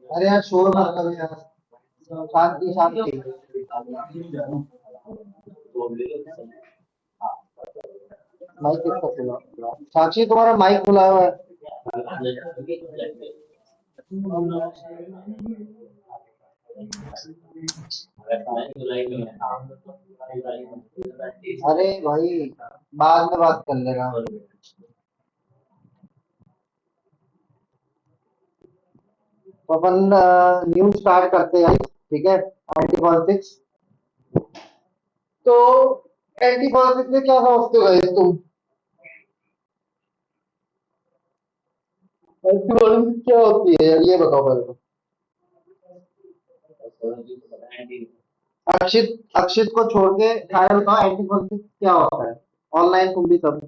अरे यार शोर मत करो यार, शांति शांति। माइक किसका खुला? साक्षी तुम्हारा माइक खुला हुआ है। अरे भाई बाद में बात कर लेना। तो अपन न्यू स्टार्ट करते हैं, ठीक है। Anti politics. तो एंटी पॉलिटिक्स में क्या समझते हो गाइस तुम? एंटी पॉलिटिक्स क्या होती है यार, ये बताओ पहले तो। अक्षित अक्षित को छोड़ के सारे बताओ एंटी पॉलिटिक्स क्या होता है। ऑनलाइन तुम भी सब,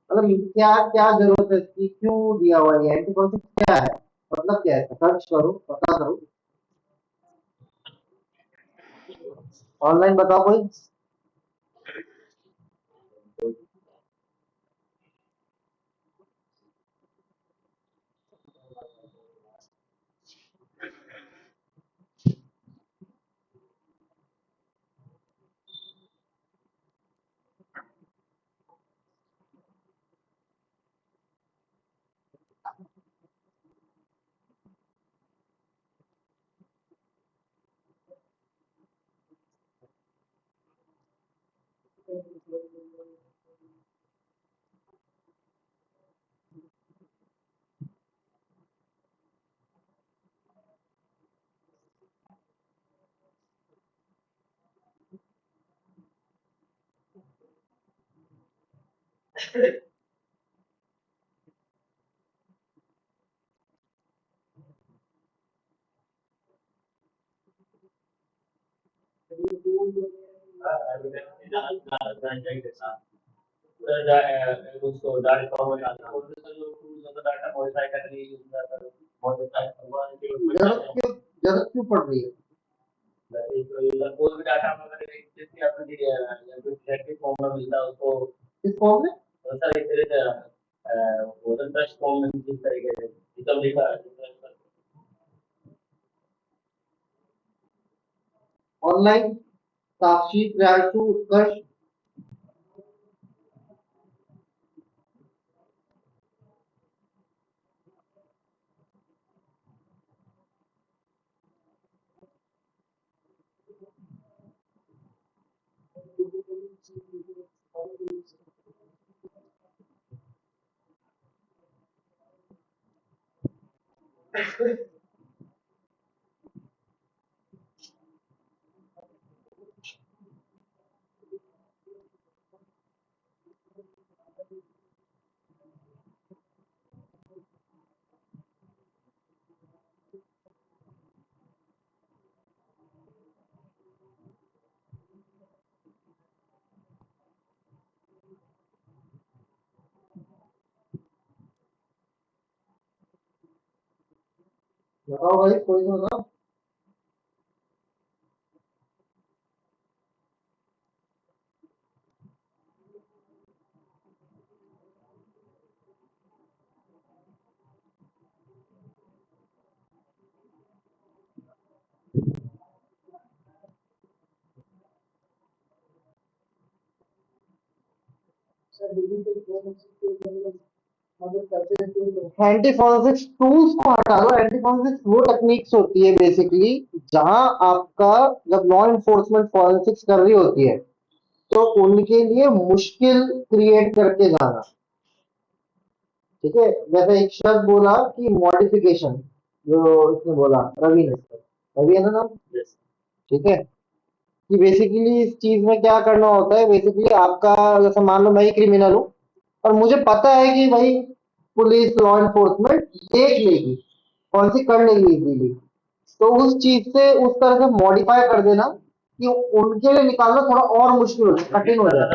मतलब क्या क्या जरूरत है इसकी, क्यों दिया हुआ है एंटी पॉलिटिक्स क्या है, मतलब क्या है, सर्च करो पता करो। ऑनलाइन बताओ कोई। जरूरत क्यों, जरूरत क्यों पड़ रही है? किस फॉर्म में? ऑनलाइन साक्षी प्रियांशु उत्कर्ष। बताओ भाई, कोई तो बताओ। एंटी फॉरेंसिक्स टूल्स को हटा दो। एंटी फॉरेंसिक्स वो टेक्निक्स होती है बेसिकली जहां आपका, जब लॉ इन्फोर्समेंट फॉरेंसिक्स कर रही होती है तो उनके लिए मुश्किल क्रिएट करके जाना, ठीक है। जैसे एक शब्द बोला कि मॉडिफिकेशन, जो इसने बोला, रवि ने, रवि है ना नाम, ठीक है। कि बेसिकली इस चीज में क्या करना होता है, बेसिकली आपका, जैसे मान लो मैं ही क्रिमिनल हूँ और मुझे पता है कि भाई पुलिस लॉ इन्फोर्समेंट देख लेगी, कौन सी कर लेगी इजीली, तो उस चीज से उस तरह से मॉडिफाई कर देना कि उनके लिए निकालना थोड़ा और मुश्किल हो जाए, कठिन हो जाए।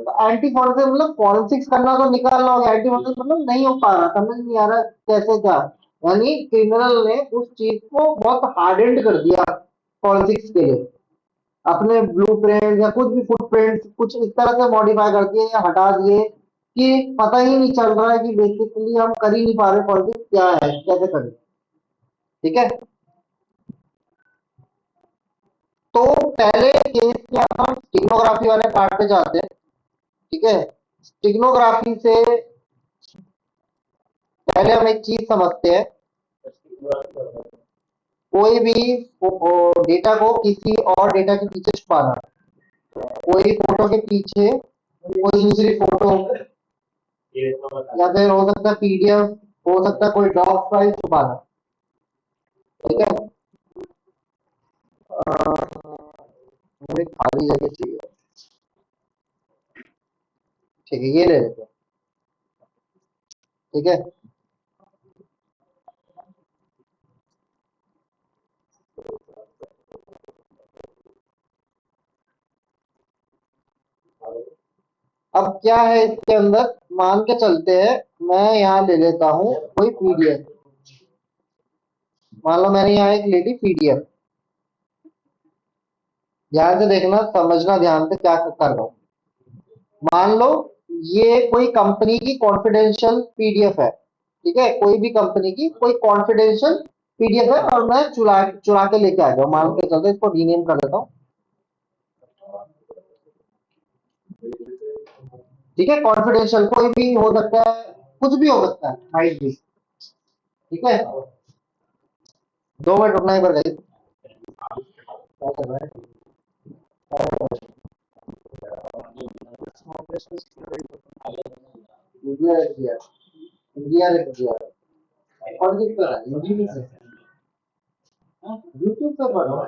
तो एंटी फॉरेंसिक मतलब फॉरेंसिक्स करना तो निकालना होगा, एंटी फॉरेंसिक मतलब नहीं हो पा रहा, समझ नहीं आ रहा कैसे क्या। यानी क्रिमिनल ने उस चीज को बहुत हार्डेंड कर दिया फॉरेंसिक्स के लिए, अपने ब्लूप्रिंट या कुछ भी फुटप्रिंट कुछ इस तरह से मॉडिफाई करके या हटा दिए कि पता ही नहीं चल रहा है कि बेसिकली हम कर ही नहीं पा रहे पॉलिटिक्स क्या है, कैसे करें। ठीक है, तो पहले केस में हम स्टिग्नोग्राफी वाले पार्ट पे जाते हैं। ठीक है, स्टिग्नोग्राफी से पहले हम एक चीज समझते हैं, कोई भी डेटा को किसी और डेटा के पीछे छुपाना, कोई फोटो के पीछे कोई दूसरी फोटो, या फिर हो सकता है पीडीएफ, हो सकता है कोई डॉक फाइल छुपाना। ठीक है, मुझे खाली जगह चाहिए। ठीक है, ये ले लेते हैं। ठीक है, अब क्या है इसके अंदर, मान के चलते हैं, मैं यहाँ ले लेता हूँ कोई पीडीएफ। मान लो मैंने यहाँ एक ले ली पीडीएफ। ध्यान से देखना, समझना ध्यान से क्या कर रहा हूँ। मान लो ये कोई कंपनी की कॉन्फिडेंशियल पीडीएफ है। ठीक है, कोई भी कंपनी की कोई कॉन्फिडेंशियल पीडीएफ है और मैं चुरा चुरा के लेके आ गया। मान के चलते, इसको रीनेम कर देता हूँ। ठीक है, कॉन्फिडेंशियल कोई भी हो सकता है, कुछ भी हो सकता है, हाइट भी। ठीक है, 2 मिनट रुकना एक बार गई। क्या कर रहा है? इंडिया लिख दिया, इंडिया लिख दिया। और किस पर है? यूट्यूब से, यूट्यूब पे पढ़ो,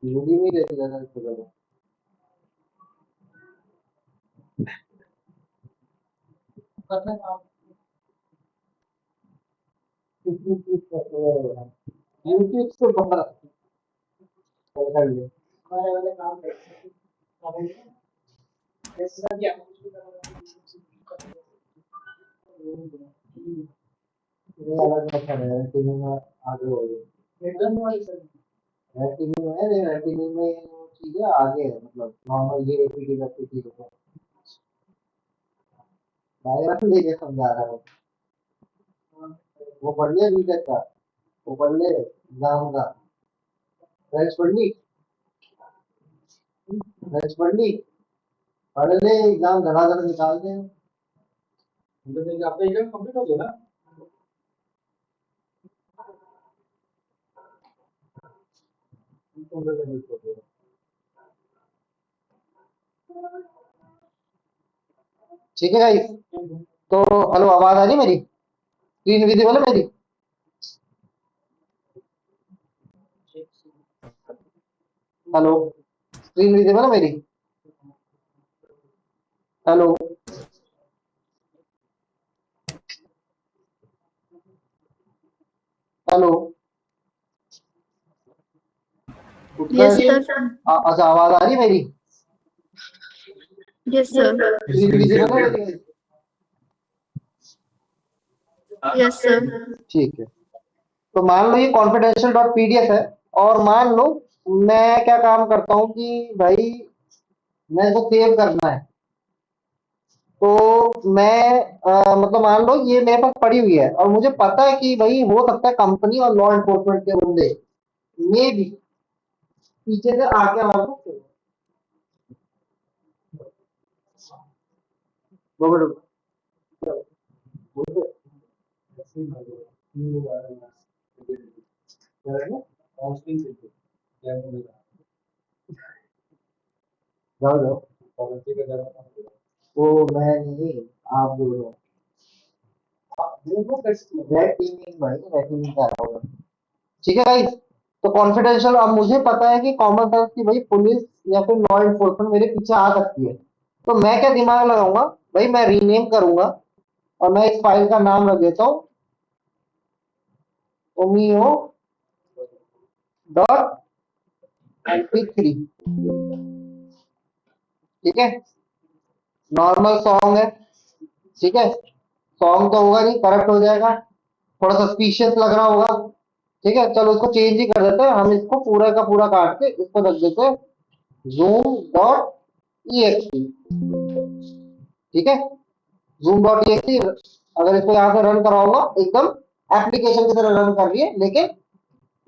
यूट्यूब में देख लेना इसको जरा। यूट्यूब से पढ़ा कर ले। ये अलग अच्छा है, टीवी में आगे हो गई। रेटिंग में है, रेटिंग में वो चीजें आगे है, मतलब नॉर्मल ये एपीटी एपीटी को डायग्राम लेके समझा रहा है। वो पढ़ लिया बीटेक का, वो पढ़ ले एग्जाम का। फ्रेंच पढ़ ली, फ्रेंच पढ़ ली, पढ़ ले एग्जाम धड़ाधड़ निकाल दे। आपका एग्जाम कंप्लीट हो गया ना? ठीक है गाइस, तो हेलो, आवाज आ रही मेरी? स्क्रीन विजिबल है मेरी? हेलो, स्क्रीन विजिबल है मेरी? हेलो, हेलो, Yes, उत्कर्ष। sir. अच्छा, आवाज आ रही है मेरी? Yes, sir. स्क्रीन विजिबल है मेरी? Yes, sir. ठीक है, तो मान लो ये कॉन्फिडेंशियल डॉट पीडीएफ है, और मान लो मैं क्या काम करता हूँ कि भाई मैं इसको सेव करना है। तो मैं मतलब मान लो ये मेरे पास पड़ी हुई है, और मुझे पता है कि भाई हो सकता है कंपनी और लॉ एनफोर्समेंट के बंदे मे भी पीछे से आके हमारे को जाओ जाओ, वो मैं नहीं, आप बोलो। रेड टीमिंग भाई, रेड टीमिंग का होगा। ठीक है भाई, तो कॉन्फिडेंशियल, अब मुझे पता है कि कॉमन सेंस की भाई पुलिस या फिर लॉ एनफोर्समेंट मेरे पीछे आ सकती है। तो मैं क्या दिमाग लगाऊंगा, भाई मैं रीनेम करूंगा, और मैं इस फाइल का नाम रख देता हूँ ओमियो डॉट MP3। ठीक है, नॉर्मल सॉन्ग है। ठीक है, सॉन्ग तो होगा नहीं, करप्ट हो जाएगा, थोड़ा सस्पिशियस लग रहा होगा। ठीक है, चलो इसको चेंज ही कर देते हैं, हम इसको पूरा का पूरा काट के इसको रख देते हैं जूम डॉट exe, ठीक है। जूम डॉट exe, अगर इसको यहाँ से रन कराऊंगा एकदम एप्लीकेशन की तरह रन कर रही है, लेकिन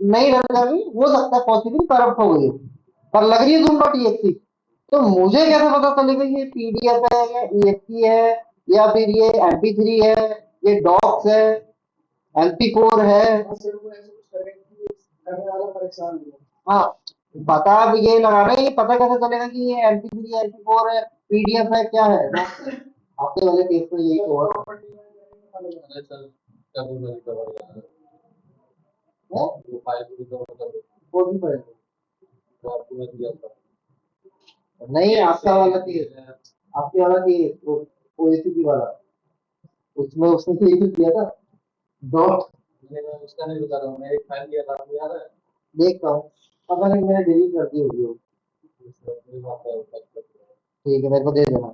नहीं रन कर रही, हो सकता है पॉसिबल करप्ट हो गई हो, पर लग रही है जूम डॉट exe। तो मुझे कैसे पता चलेगा ये पीडीएफ है या exe है, या फिर ये mp3 है, ये डॉक्स है, mp4 है। हाँ, पता अब ये लगाना है, ये पता कैसे चलेगा कि ये mp3 है, mp4 है, पीडीएफ है, क्या है। आपके वाले केस में यही तो हुआ है, वो भी पड़ेगा। नहीं, आपका वाला केस, आपके वाला केस, वो एसीपी वाला, उसमें उसने तो यही तो किया था। डॉट, देखता हूँ, पता नहीं मैंने डिलीट कर दी होगी वो। ठीक है, मेरे को दे देना,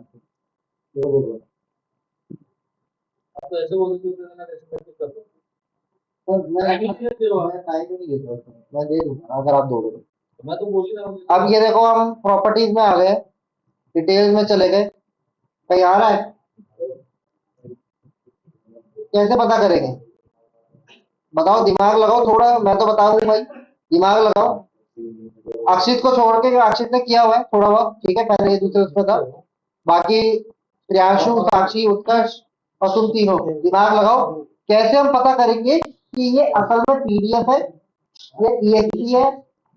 मेरे को दे देना। सर मैं टाइम ही नहीं देता उसमें, मैं दे दूंगा अगर आप दोगे तो। अब ये देखो, हम प्रॉपर्टीज में आ गए, डिटेल्स में चले गए, कहीं आ रहा है, कैसे पता करेंगे, बताओ, दिमाग लगाओ थोड़ा, मैं तो बताऊं भाई, दिमाग लगाओ। अक्षित को छोड़ के, अक्षित ने किया हुआ है थोड़ा बहुत, ठीक है, पहले एक दूसरे उसमें था, बाकी प्रियांशु, साक्षी, उत्कर्ष और तुम तीनों दिमाग लगाओ। कैसे हम पता करेंगे कि ये असल में पीडीएफ है, ये ईएक्सी है,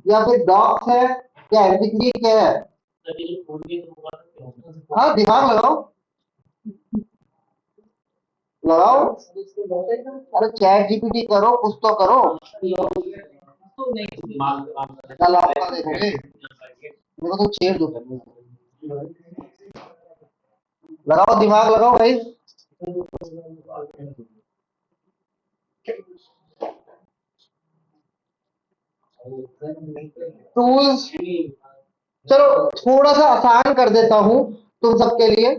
या फिर डॉक्स है, या एमपी3 क्या है। हाँ, दिमाग लगाओ, लगाओ। अरे चैट जीपीटी करो, कुछ तो करो। कल आपका देखोगे, मेरे को तो छेड़ दो फिर। लगाओ, दिमाग लगाओ भाई। टूल्स, चलो थोड़ा सा आसान कर देता हूँ तुम सबके लिए।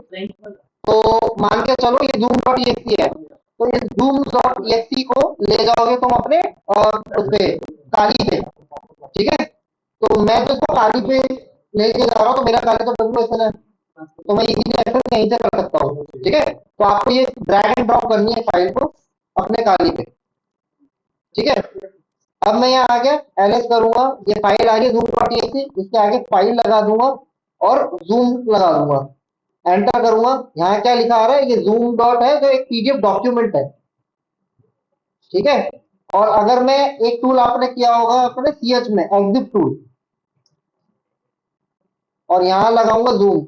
तो मान के चलो ये जूम डॉट exe है, तो इस जूम डॉट exe को ले जाओगे तुम अपने उस पे, काली पे, ठीक है। तो मैं तो इसको काली पे लेके जा रहा हूँ, तो मेरा काली तो डब्ल्यू है, तो मैं इजीली एक्सेस यहीं से कर सकता हूँ, ठीक है। तो आपको ये ड्रैग एंड ड्रॉप करनी है फाइल को अपने काली पे, ठीक है। अब मैं यहाँ आ गया, एलएस करूंगा, ये फाइल आ गई जूम डॉट exe, इसके आगे फाइल लगा दूंगा और जूम लगा दूंगा, एंटर करूंगा। यहाँ क्या लिखा आ रहा है, ये जूम डॉट है जो एक पीडीएफ डॉक्यूमेंट है, ठीक है। और अगर मैं, एक टूल आपने किया होगा अपने सीएच में, एग्जिट टूल, और यहाँ लगाऊंगा जूम,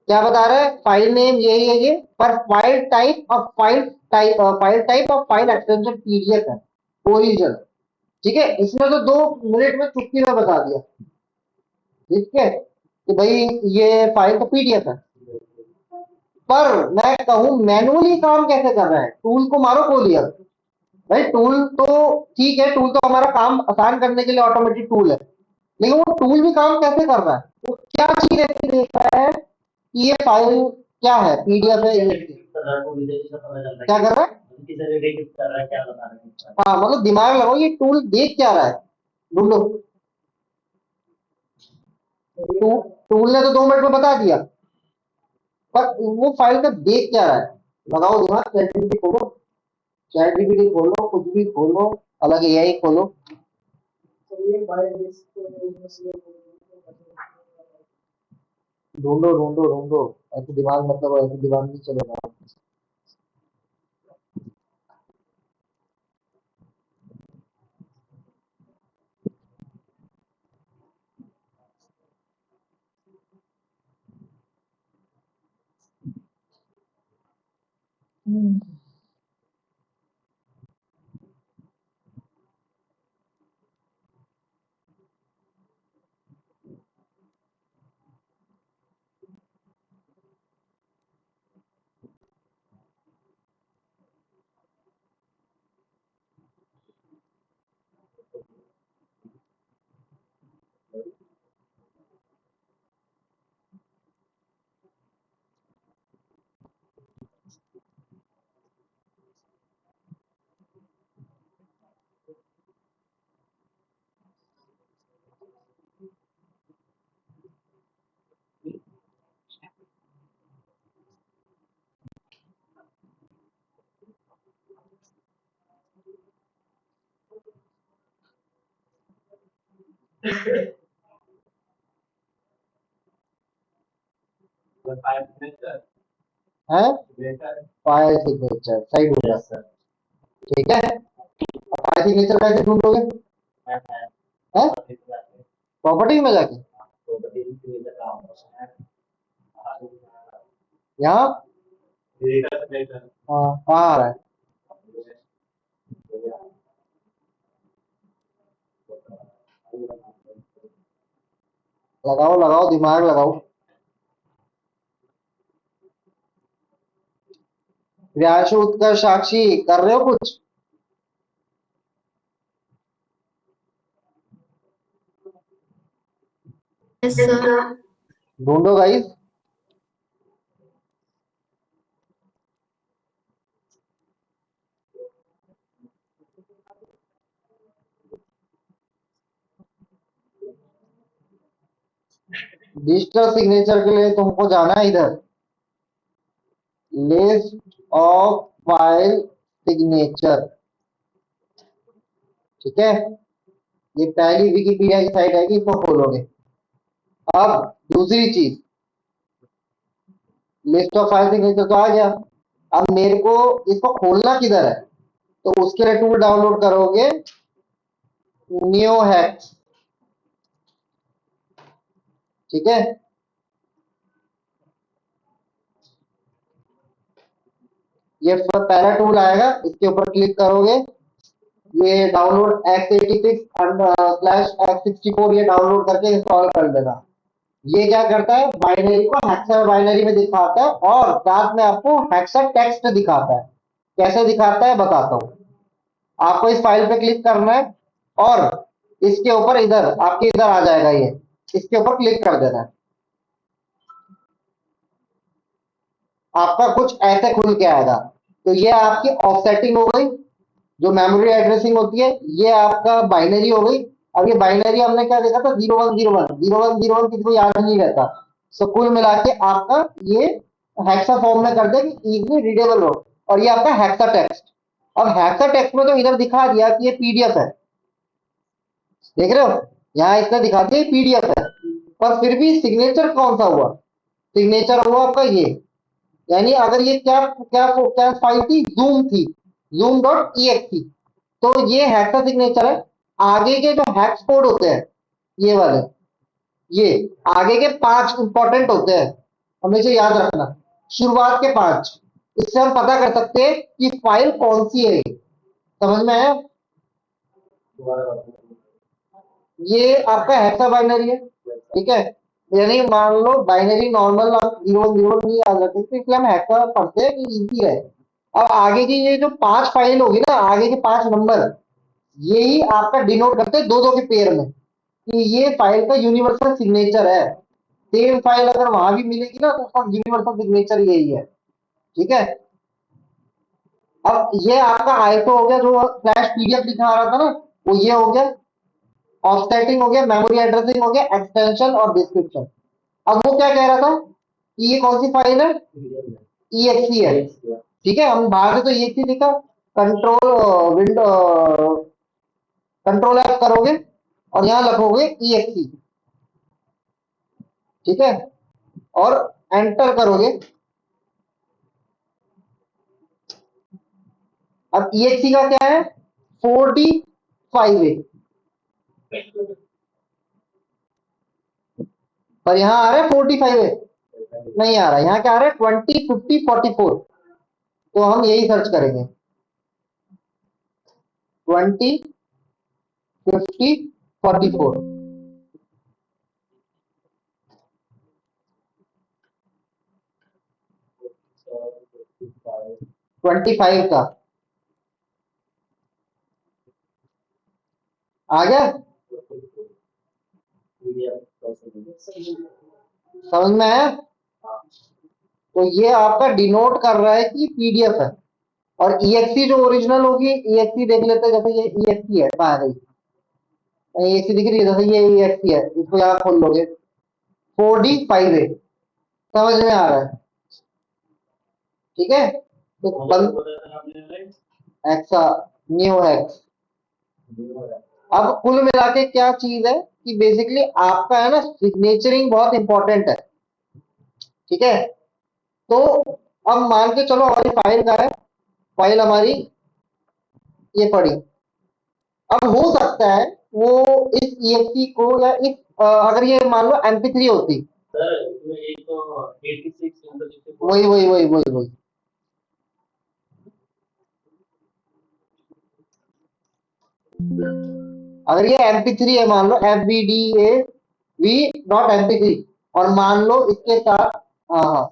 क्या बता रहा है, फाइल नेम यही है ये, पर फाइल टाइप और फाइल एक्सटेंशन पीडीएफ है, ओरिजिनल, ठीक है। इसने तो 2 मिनट में चुटकी में बता दिया, ठीक है, कि भाई ये फाइल तो पीडीएफ है। पर मैं कहूं मैनुअली काम कैसे कर रहा है, टूल को मारो गोली। अब भाई टूल तो ठीक है, टूल तो हमारा काम आसान करने के लिए ऑटोमेटिक टूल है, लेकिन वो टूल भी काम कैसे कर रहा है, वो क्या चीज ऐसी देख रहा है कि ये फाइल क्या है, पीडीएफ है, ये क्या कर रहा है। हाँ, मतलब दिमाग लगाओ, ये टूल देख क्या रहा है, ढूंढो। टूल ने तो 2 मिनट में बता दिया, पर वो फाइल का देख क्या रहा है। लगाओ दिमाग, चैट जीपीटी खोलो, चैट जीपीटी खोलो, कुछ भी खोलो, अलग एआई खोलो। ढूंढो ढूंढो ढूंढो, ऐसे दिमाग, मतलब ऐसे दिमाग नहीं चलेगा। है फाइल सिग्नेचर सही बोला सर। ठीक है, फाइल सिग्नेचर कैसे ढूंढोगे? है प्रॉपर्टी में जाके यहाँ हाँ कहाँ आ रहा है? लगाओ लगाओ दिमाग लगाओ। प्रियांशु उत्कर्ष साक्षी कर रहे हो कुछ? Yes, sir. ढूंढो गाइस। डिजिटल सिग्नेचर के लिए तुमको जाना है इधर, लिस्ट ऑफ फाइल सिग्नेचर। ठीक है, ये पहली विकिपीडिया की साइट है कि इसको खोलोगे। अब दूसरी चीज, लिस्ट ऑफ फाइल सिग्नेचर तो आ गया। अब मेरे को इसको खोलना किधर है? तो उसके लिए टूल डाउनलोड करोगे न्यू हैक्स। ठीक है, ये पहला टूल आएगा, इसके ऊपर क्लिक करोगे, ये डाउनलोड x86/x64 ये डाउनलोड करके इंस्टॉल कर देना। ये क्या करता है, बाइनरी को हेक्सा बाइनरी में दिखाता है और साथ में आपको हेक्सा टेक्स्ट दिखाता है। कैसे दिखाता है बताता हूँ। आपको इस फाइल पे क्लिक करना है और इसके ऊपर इधर आपके इधर आ जाएगा, ये इसके ऊपर क्लिक कर देना है। आपका कुछ ऐसे खुल के आएगा। तो ये आपकी ऑफसेटिंग हो गई, जो मेमोरी एड्रेसिंग होती है। ये आपका बाइनरी हो गई। अब ये बाइनरी हमने क्या देखा था, 0101 किसी को याद नहीं रहता। सो कुल मिला के आपका ये हेक्सा फॉर्म में कर दे कि इजीली रीडेबल हो। और ये आपका हेक्सा टेक्स्ट। अब हेक्सा टेक्स्ट में तो इधर दिखा दिया कि ये पीडीएफ है, देख रहे हो, यहाँ इसने दिखा दिया पीडीएफ है। पर फिर भी सिग्नेचर कौन सा हुआ? सिग्नेचर हुआ आपका ये। यानी अगर ये क्या क्या क्या फाइल थी, जूम थी, zoom.exe। तो ये हेक्सा सिग्नेचर है। आगे के जो हैक्स कोड होते हैं, ये वाले, ये आगे के 5 इंपॉर्टेंट होते हैं, हमेशा याद रखना। शुरुआत के 5, इससे हम पता कर सकते हैं कि फाइल कौन सी है। समझ में आया? ये आपका हेक्सा बाइनरी है। ठीक है, यानी मान लो बाइनरी नॉर्मल आप 0101 नहीं याद रखें, तो इसलिए हम हेक्सा पढ़ते हैं कि इजी है। अब आगे की ये जो 5 फाइल होगी ना, आगे के 5 नंबर, यही आपका डिनोट करते हैं दो दो के पेयर में कि ये फाइल का यूनिवर्सल सिग्नेचर है। सेम फाइल अगर वहां भी मिलेगी ना, तो उसका यूनिवर्सल सिग्नेचर यही है। ठीक है, अब ये आपका आईएसओ हो गया, जो फ्लैश पीडीएफ दिखा रहा था ना, वो ये हो गया। ऑफसेटिंग हो गया, मेमोरी एड्रेसिंग हो गया, एक्सटेंशन और डिस्क्रिप्शन। अब वो क्या कह रहा था कि ये कौन सी फाइल है, ईएक्सी है। ठीक है, हम बाहर से तो ईएक्सी लिखा, कंट्रोल विंडो कंट्रोल एफ करोगे और यहां लिखोगे ईएक्सी। ठीक है, और एंटर करोगे। अब ईएक्सी का क्या है, 45 पर यहां आ रहा है 45 नहीं आ रहा, यहाँ क्या आ रहा है 20 50 44। तो हम यही सर्च करेंगे 20 50 44। 25 का आ गया, समझ में आया? तो ये आपका डिनोट कर रहा है कि पीडीएफ है। और ईएक्सी जो ओरिजिनल होगी, ईएक्सी देख लेते हैं, जैसे ये ईएक्सी है, कहाँ है ईएक्सी दिख रही है, जैसे ये ईएक्सी है, इसको यहाँ खोल लोगे 4D58। समझ में आ रहा है? ठीक है, तो एक्सा न्यू हैक्स। अब कुल मिला के क्या चीज है कि बेसिकली आपका है ना सिग्नेचरिंग बहुत इंपॉर्टेंट है। ठीक है, तो अब मान के चलो हमारी फाइल का है, फाइल हमारी ये पड़ी। अब हो सकता है वो इस ईएक्सी को या इस अगर ये मान लो MP3 होती, वही वही वही वही वही अगर ये MP3 है, मान लो FBDAV.MP3, और मान लो इसके साथ, हाँ हाँ,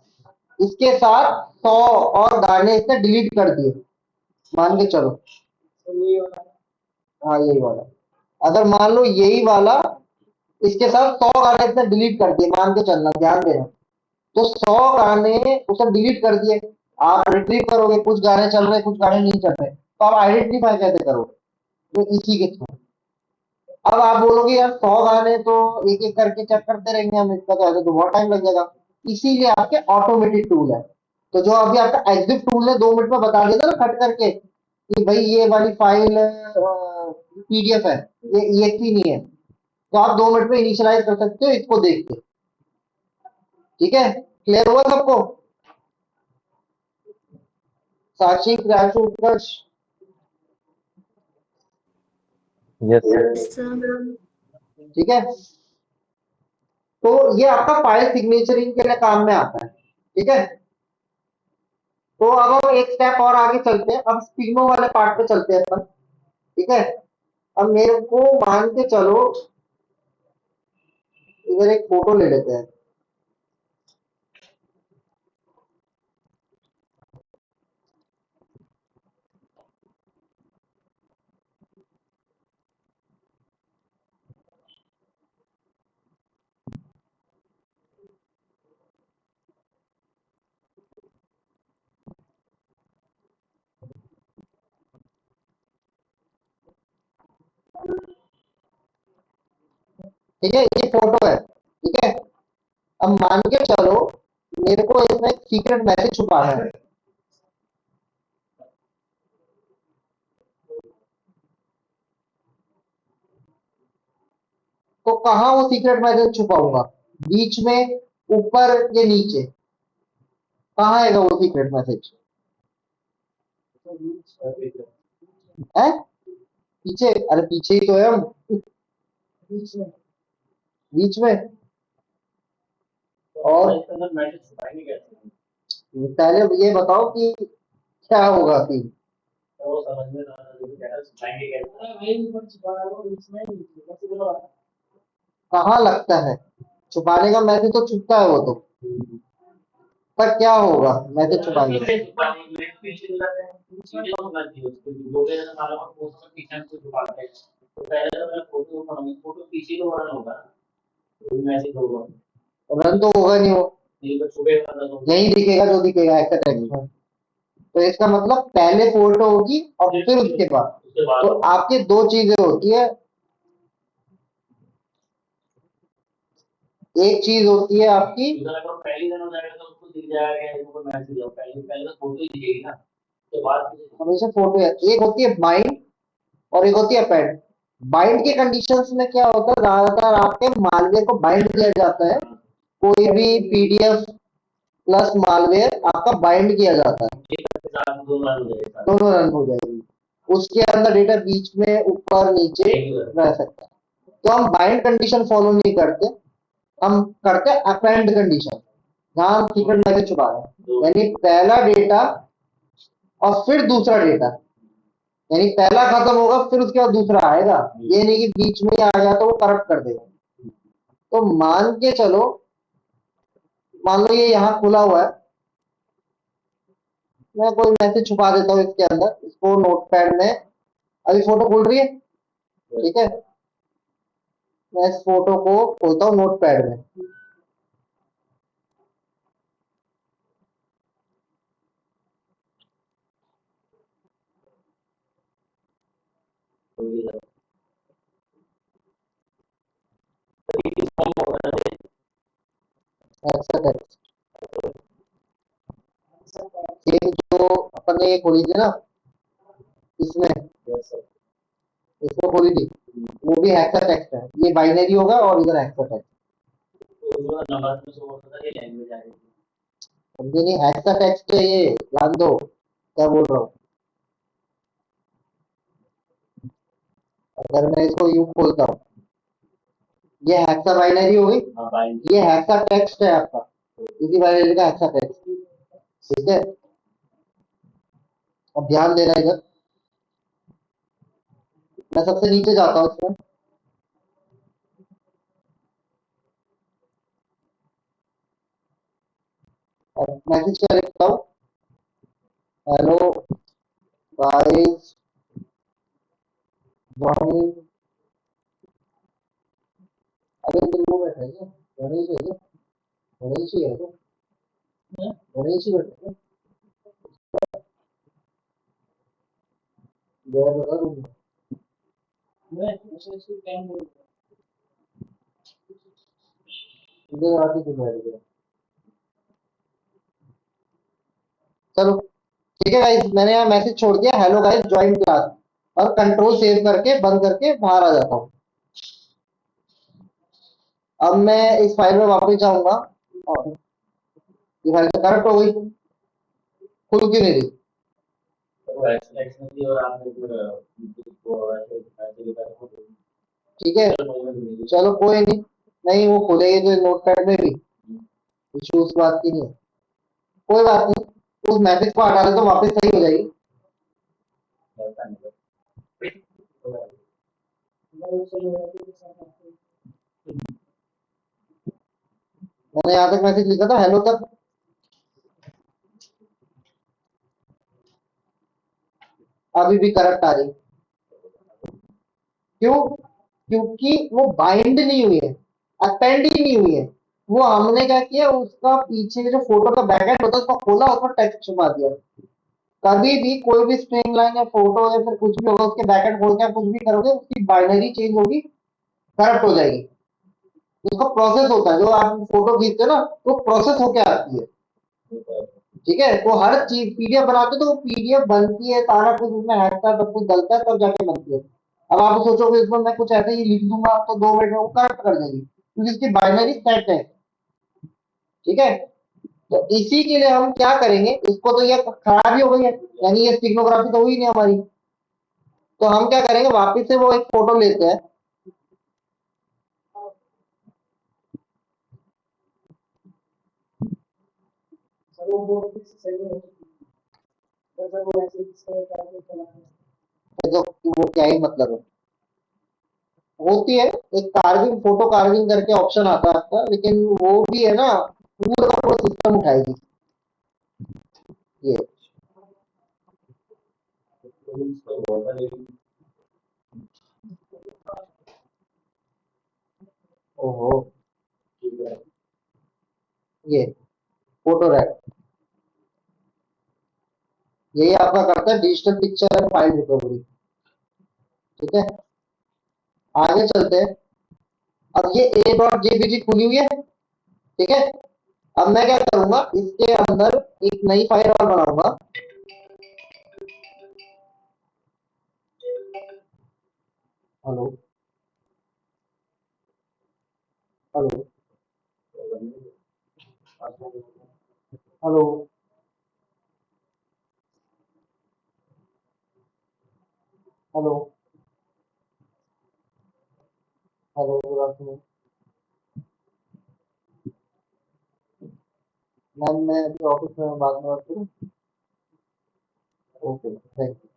इसके साथ 100 और गाने इसने डिलीट कर दिए, मान के चलो। हाँ यही वाला, अगर मान लो यही वाला इसके साथ 100 गाने इसने डिलीट कर दिए, मान के चलना, ध्यान देना। तो 100 गाने उसने डिलीट कर दिए, आप रिट्रीव करोगे, कुछ गाने चल रहे कुछ गाने नहीं चल रहे, तो आप आइडेंटिफाई कैसे करोगे? तो इसी के थ्रू। अब आप बोलोगे यार 100 गाने तो एक एक करके चेक करते रहेंगे हम, इसका तो ऐसे तो बहुत टाइम लग जाएगा। इसीलिए आपके ऑटोमेटेड टूल है। तो जो अभी आपका एग्जिट टूल ने 2 मिनट में बता दिया था ना कट करके कि भाई ये वाली फाइल PDF है, ये EXE नहीं है, तो आप 2 मिनट में इनिशियलाइज कर सकते हो इसको देख के। ठीक है, क्लियर हुआ सबको? Sakshi, Pranshu, Utkarsh. Yes sir. Yes, sir. ठीक है, तो ये आपका फाइल सिग्नेचरिंग के लिए काम में आता है। ठीक है, तो अब हम एक स्टेप और आगे चलते हैं, अब स्टीनो वाले पार्ट पे चलते हैं अपन। ठीक है, अब मेरे को मान के चलो इधर एक फोटो ले लेते हैं। ठीक है, ये फोटो है। ठीक है, अब मान के चलो मेरे को इसमें एक सीक्रेट मैसेज छुपाना है। तो कहाँ वो सीक्रेट मैसेज छुपाऊंगा? बीच में, ऊपर या नीचे? कहाँ आएगा वो सीक्रेट मैसेज? है पीछे, अरे पीछे ही तो है हम। बीच में, और पहले ये बताओ कि क्या होगा कि कहाँ लगता है? छुपाने का मैसेज तो छुपता है वो तो, पर क्या होगा मैसेज छुपाने से? रन तो होगा नहीं वो, यही दिखेगा जो दिखेगा ऐसा टेक्स्ट में। तो इसका मतलब पहले फोटो होगी और फिर उसके बाद। तो आपकी दो चीजें होती है, एक चीज होती है आपकी, हमेशा फोटो है, एक होती है बाइंड और एक होती है अपेंड। बाइंड के कंडीशंस में क्या होता है, ज्यादातर आपके मालवेयर को बाइंड किया जाता है, कोई भी PDF प्लस मालवेयर आपका बाइंड किया जाता है, दोनों रन हो जाएगी, उसके अंदर डेटा बीच में ऊपर नीचे रह सकता है। तो हम बाइंड कंडीशन फॉलो नहीं करते, हम करते हैं अपेंड कंडीशन, जहां हम सीक्रेट मैसेज छुपा रहे हैं, यानी पहला डेटा और फिर दूसरा डेटा, यानी पहला खत्म होगा फिर उसके बाद दूसरा आएगा, ये नहीं कि बीच में ही आ गया तो वो करप्ट कर देगा। तो मान के चलो, मान लो ये यहाँ खुला हुआ है, मैं कोई मैसेज छुपा देता हूँ इसके अंदर, इसको नोटपैड में, अभी फोटो खुल रही है। ठीक है, मैं इस फोटो को खोलता हूँ नोटपैड में। ऐसा टेक्स्ट, ये जो अपन ने ये खोली थी ना, इसमें इसमें खोली थी, वो भी हेक्साटेक्स्ट है, ये बाइनरी होगा और इधर हेक्साटेक्स्ट। समझे नहीं, हेक्साटेक्स्ट है ये, ध्यान दो क्या बोल रहा हूँ। अगर मैं इसको यू खोलता हूँ, ये हेक्सा बाइनरी हो गई, ये हेक्सा टेक्स्ट है आपका, इसी बाइनरी का हेक्सा टेक्स्ट। ठीक है, अब ध्यान देना इधर, मैं सबसे नीचे जाता हूँ इसमें। अब मैसेज क्या लिखता हूँ, हेलो गाइस जॉइनिंग। अरे तुम वो बैठे हैं क्या, गणेश है क्या, गणेश ही है क्या, गणेश ही बैठे हैं क्या, जय बता तुम, इधर आके क्यों बैठ गया। चलो ठीक है गाइस, मैंने यहाँ मैसेज छोड़ दिया, हेलो गाइस ज्वाइन क्लास, और कंट्रोल सेव करके बंद करके बाहर आ जाता हूँ। अब मैं इस फाइल में वापस जाऊंगा, और ये फाइल तो करप्ट हो गई, खुल क्यों नहीं रही। ठीक है, चलो कोई नहीं, नहीं वो खुलेगी तो नोट पैड में भी, इशू उस बात की नहीं है, कोई बात नहीं, उस मैसेज को हटा दे तो वापस सही हो जाएगी। मैंने यहाँ तक मैसेज लिखा था हेलो तक, अभी भी करप्ट आ रही, क्यों, क्योंकि वो बाइंड नहीं हुई है, अपेंड ही नहीं हुई है। वो हमने क्या किया, उसका पीछे जो फोटो का बैकएंड होता है उसको खोला, उसमें टेक्स्ट छुपा दिया। कभी भी कोई भी स्ट्रिंग लाइन या फोटो या फिर कुछ भी होगा, उसके बैकएंड खोल के आप कुछ भी करोगे, उसकी बाइनरी चेंज होगी, करप्ट हो जाएगी। उसका प्रोसेस होता है, जो आप फोटो खींचते हो ना, तो प्रोसेस होके आती है। ठीक है, तो हर चीज पीडीएफ बनाते हो तो वो पीडीएफ बनती है, सारा कुछ उसमें हैशटैग सब कुछ डलता है तब जाके बनती है। अब आप सोचोगे इसमें मैं कुछ ऐसे ही लिख दूंगा तो 2 मिनट में वो करप्ट कर देगी, क्योंकि इसकी बाइनरी सेट है। ठीक है, तो इसी के लिए हम क्या करेंगे, इसको तो ये खराब ही हो गई है, यानी ये स्टिग्नोग्राफी तो हुई नहीं हमारी। तो हम क्या करेंगे, वापस से वो एक फोटो लेते हैं, तो वो क्या ही मतलब है, होती है एक कार्विंग, फोटो कार्विंग करके ऑप्शन आता है आपका, लेकिन वो भी है ना, पूरा पूरा सिस्टम उठाएगी ये। ओहो, ये फोटो रैक, यही आपका करता है digital picture and file recovery. ठीक है, आगे चलते हैं। अब ये a.jpg खुली हुई है। ठीक है, अब मैं क्या करूंगा, इसके अंदर एक नई फाइल और बनाऊंगा। Hello, hello, hello, hello, hello, good afternoon ma'am, मैं अभी ऑफिस में बाद में बात करूँ। Okay, thank you.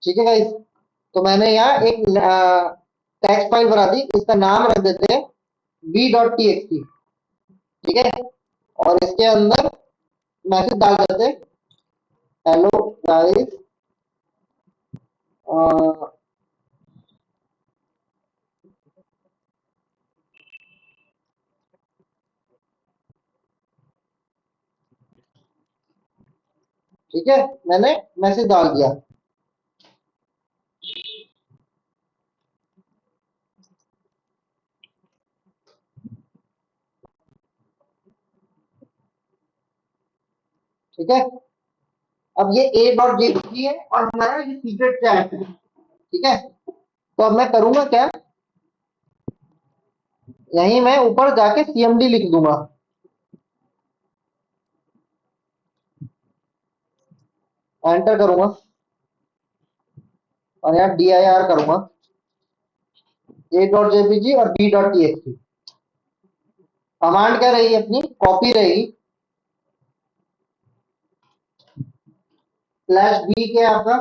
ठीक है गाइस, तो मैंने यहाँ एक टेक्स्ट फाइल बना दी, इसका नाम रख देते हैं b.txt। ठीक है, और इसके अंदर मैसेज डाल देते हैं, हेलो गाइस, ठीक है, मैंने मैसेज डाल दिया। ठीक है, अब ये a.jpg है और हमारा ये सीक्रेट चैट है, ठीक है। तो अब मैं करूंगा क्या, यहीं मैं ऊपर जाके cmd लिख दूंगा, एंटर करूंगा और यहाँ dir करूंगा a.jpg और b.txt। कमांड क्या रहेगी अपनी, कॉपी रहेगी, /b क्या है आपका,